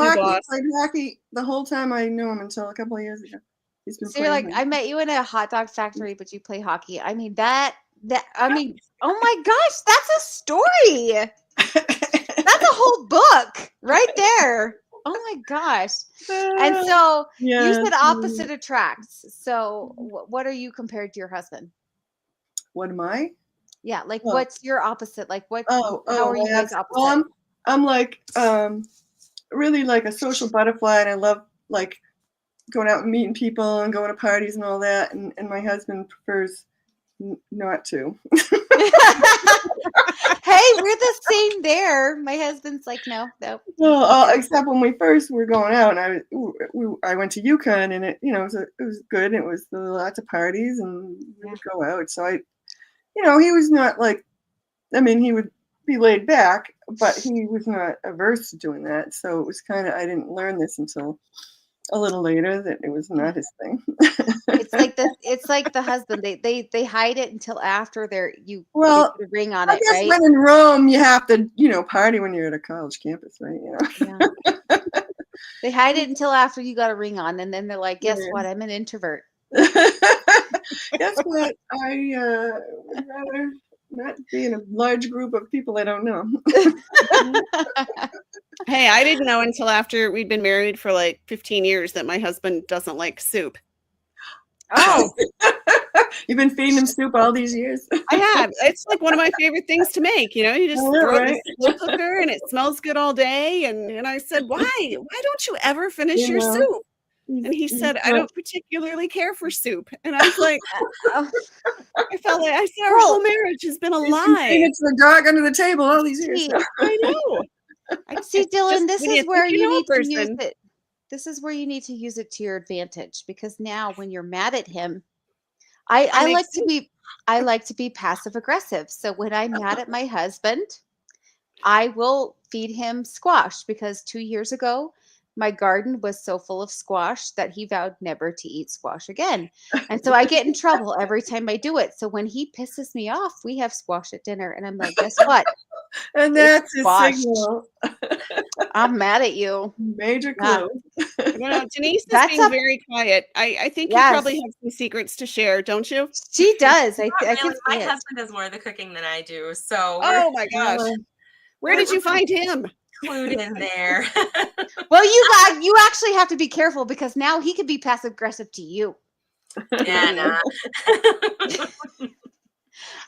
hockey the whole time I knew him until a couple of years ago. He's been so you're like, I met you in a hot dog factory, but you play hockey. I mean, oh my gosh, that's a story. That's a whole book right there. Oh my gosh. And so you said opposite attracts. So what are you compared to your husband? What am I? Yeah, like what's your opposite? Like what? How are you guys opposite? Well, I'm like really like a social butterfly, and I love like going out and meeting people and going to parties and all that. And my husband prefers not to. Hey, we're the same there. My husband's like, no. Well, except when we first were going out, and I went to Yukon, and it was good. It was lots of parties, and we would go out. So he was not like, I mean, he would be laid back, but he was not averse to doing that. So it was kind of, I didn't learn this until a little later that it was not his thing. It's like the husband. They hide it until after they put a ring on it, guess right? when in Rome, you have to, party when you're at a college campus, right? Yeah. They hide it until after you got a ring on, and then they're like, guess what? I'm an introvert. Guess what? I would rather not be in a large group of people I don't know. Hey, I didn't know until after we'd been married for like 15 years that my husband doesn't like soup. Oh. You've been feeding him soup all these years? I have. It's like one of my favorite things to make. You just throw it in the slow cooker and it smells good all day. And I said, why don't you ever finish your soup? And he said, I don't particularly care for soup. And I was like, Oh, I felt like I said, our whole marriage has been a lie. It's the dog under the table all these years. see, I know. see, Dylan, this when you is where think you you know a need to use person. it. This is where you need to use it to your advantage, because now when you're mad at him, I make like to be passive aggressive. So when I'm mad at my husband, I will feed him squash, because 2 years ago, my garden was so full of squash that he vowed never to eat squash again. And so I get in trouble every time I do it. So when he pisses me off, we have squash at dinner. And I'm like, guess what? And that's a signal. I'm mad at you. Major Yeah. clue. I don't know. Denise is That's being a- very quiet. I think you Yes. probably have some secrets to share, don't you? She does. I Not can really. My see it. husband does more of the cooking than I do, so Oh my gosh. Where did you find him? we're clued in there. Well, you actually have to be careful, because now he could be passive aggressive to you. Yeah, nah.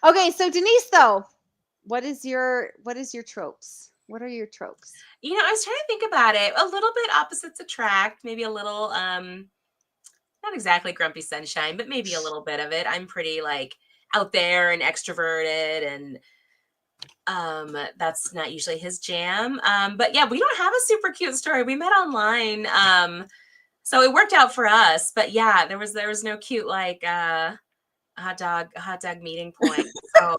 Okay, so Denise, though, what is your tropes? What are your tropes? You know, I was trying to think about it. A little bit opposites attract, maybe a little not exactly grumpy sunshine, but maybe a little bit of it. I'm pretty like out there and extroverted, and that's not usually his jam. But yeah, we don't have a super cute story. We met online. So it worked out for us, but yeah, there was no cute like hot dog meeting point. So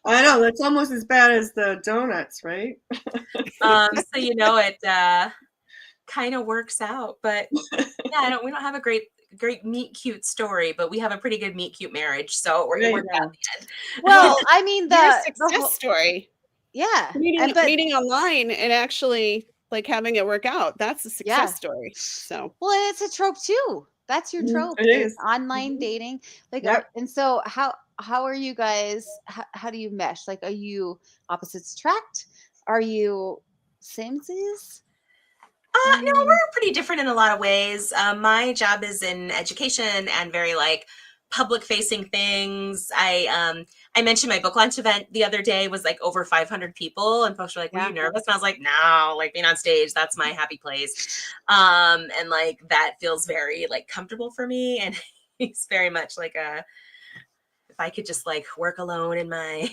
I know, that's almost as bad as the donuts, right? so you know, it kind of works out. But yeah, we don't have a great meet cute story, but we have a pretty good meet cute marriage. So it worked out in the end. Well, I mean, Your the success whole, story. yeah, Meeting online and actually like having it work out. That's a success story. So well, and it's a trope too. That's your trope. It is. Online dating. Like, Yep. and so how are you guys? How do you mesh? Like, are you opposites attract? Are you samesies? No, we're pretty different in a lot of ways. My job is in education and very like public facing things. I mentioned my book launch event the other day was like over 500 people, and folks were like, were you nervous? And I was like, no, like being on stage, that's my happy place. And like that feels very like comfortable for me. And he's very much like if I could just like work alone in my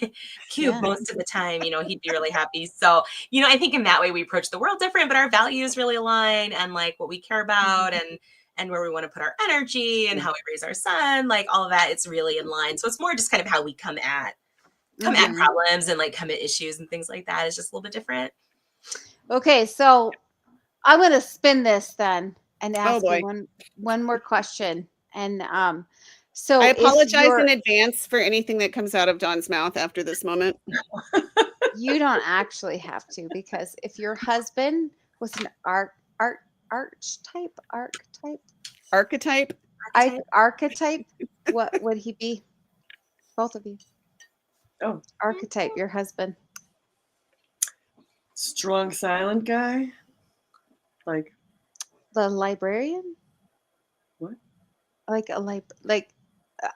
cube most of the time, you know, he'd be really happy. So, you know, I think in that way we approach the world different, but our values really align, and like what we care about and where we want to put our energy and how we raise our son, like all of that, it's really in line. So it's more just kind of how we come at problems and like come at issues and things like that. It's just a little bit different. Okay, so I'm going to spin this then and ask boy. you one more question. And so I apologize in advance for anything that comes out of Dawn's mouth after this moment. You don't actually have to, because if your husband was an archetype, what would he be? Both of you. Oh, archetype, your husband. Strong, silent guy. Like the librarian. What? Like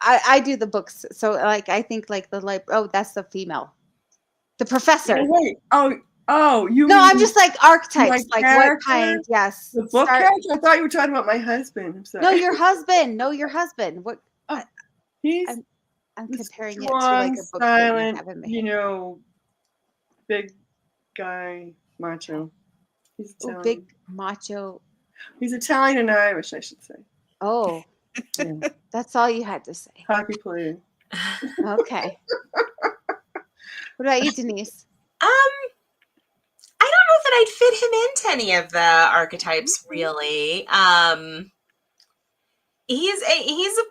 I do the books, so like I think like that's the female. The professor. Oh, wait. Oh, you. No, I'm just like archetypes, like what kind? Yes. The book character. I thought you were talking about my husband. I'm sorry. No, your husband. What? He's. I'm comparing it to like a book silent, that you have in my you know, big guy, macho. He's Italian. Big macho. He's Italian and Irish, I should say. Oh, yeah. That's all you had to say. Hockey player. Okay. What about you, Denise? I don't know that I'd fit him into any of the archetypes, really. He's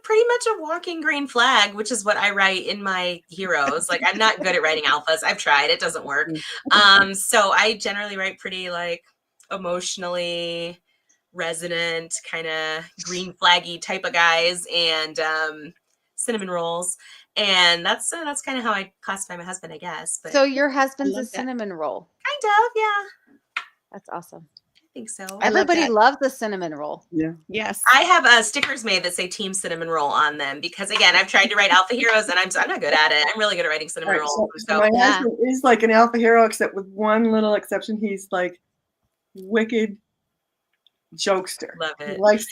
pretty much a walking green flag, which is what I write in my heroes. Like, I'm not good at writing alphas. I've tried. It doesn't work. So I generally write pretty like emotionally resonant, kind of green flaggy type of guys, and cinnamon rolls. And that's kind of how I classify my husband, I guess. But so your husband's a cinnamon roll. Kind of, yeah. That's awesome. I think so. Everybody loves the cinnamon roll. Yeah. Yes. I have stickers made that say Team Cinnamon Roll on them because, again, I've tried to write alpha heroes and I'm not good at it. I'm really good at writing cinnamon rolls. So my husband is like an alpha hero, except with one little exception. He's like wicked jokester. Love He it. likes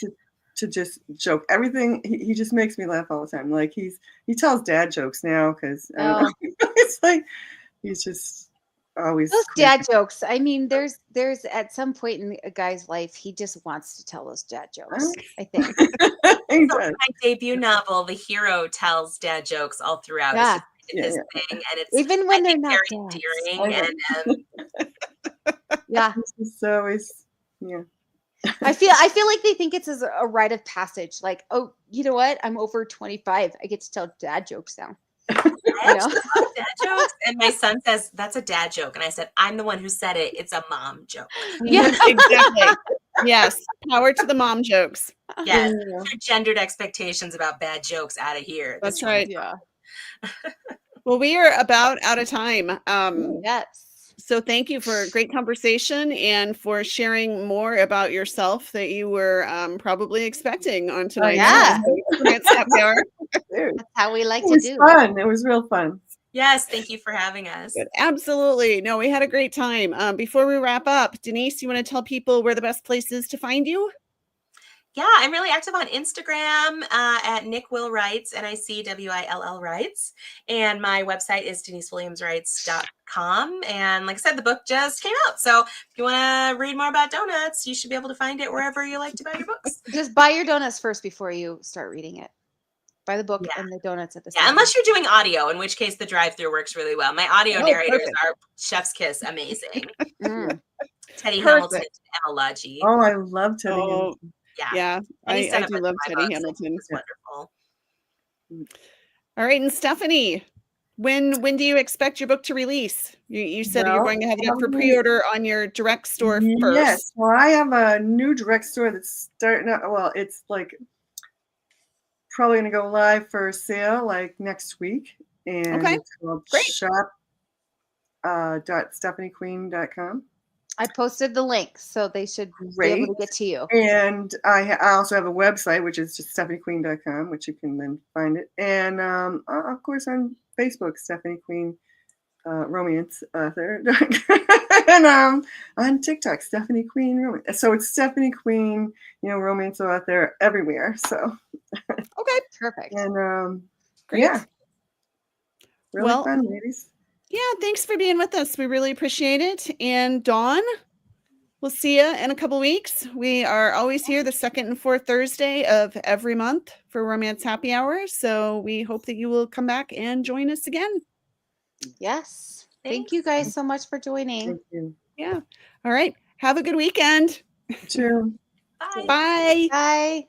to just joke. Everything he just makes me laugh all the time. Like he tells dad jokes now because it's like he's just always Those crazy. dad jokes. I mean, there's at some point in a guy's life, he just wants to tell those dad jokes. I think. He So does. my debut novel, the hero tells dad jokes all throughout. Yeah. It's just his thing, and it's Even when I they're think not very dads. endearing. And Yeah. He's just always I feel like they think it's as a rite of passage. Like, oh, you know what? I'm over 25. I get to tell dad jokes now. I actually love dad jokes, and my son says that's a dad joke, and I said I'm the one who said it. It's a mom joke. Yeah. Exactly. Yes. Power to the mom jokes. Yes, Yeah. your gendered expectations about bad jokes out of here. That's This one right. is Yeah. Well, we are about out of time. Yes. So thank you for a great conversation and for sharing more about yourself that you were probably expecting on tonight's yeah. Romance Happy Hour. Dude, That's how we like it to was do. fun. It was real fun. Yes, thank you for having us. Good. Absolutely. No, we had a great time. Before we wrap up, Denise, you want to tell people where the best place is to find you? Yeah, I'm really active on Instagram at Nick Will Writes, NICWILL Writes. And my website is denisewilliamswrites.com. And like I said, the book just came out. So if you want to read more about donuts, you should be able to find it wherever you like to buy your books. Just buy your donuts first before you start reading it. Buy the book Yeah. and the donuts at the same Yeah, time. unless you're doing audio, in which case the drive-through works really well. My audio Oh, narrators perfect. are chef's kiss amazing. Mm. Teddy Perfect. Hamilton and Emma Lodgy. Oh, I love Teddy. Oh, Hamilton. yeah. And he's I done a do bunch love of my Teddy books. Hamilton. It's wonderful. All right. And Stephanie, when do you expect your book to release? You said you're Well, going to have it up for probably- pre-order on your direct store first. Yes. Well, I have a new direct store that's starting out. Well, it's like probably going to go live for sale like next week. And Okay. it's called Great. shop.stephaniequeen.com. I posted the link, so they should be Great. able to get to you. And I also have a website, which is just stephaniequeen.com, which you can then find it. And of course on Facebook, Stephanie Queen Romance Author. And on TikTok, Stephanie Queen Romance. So it's Stephanie Queen, Romance Author everywhere. So Okay. Perfect. and Great. yeah. Really Well, fun, ladies. Yeah, thanks for being with us. We really appreciate it. And Dawn, we'll see you in a couple weeks. We are always here the second and fourth Thursday of every month for Romance Happy Hour. So we hope that you will come back and join us again. Yes. Thank Thanks. you guys so much for joining. Thank you. Yeah. All right. Have a good weekend. True. Bye. Bye. Bye.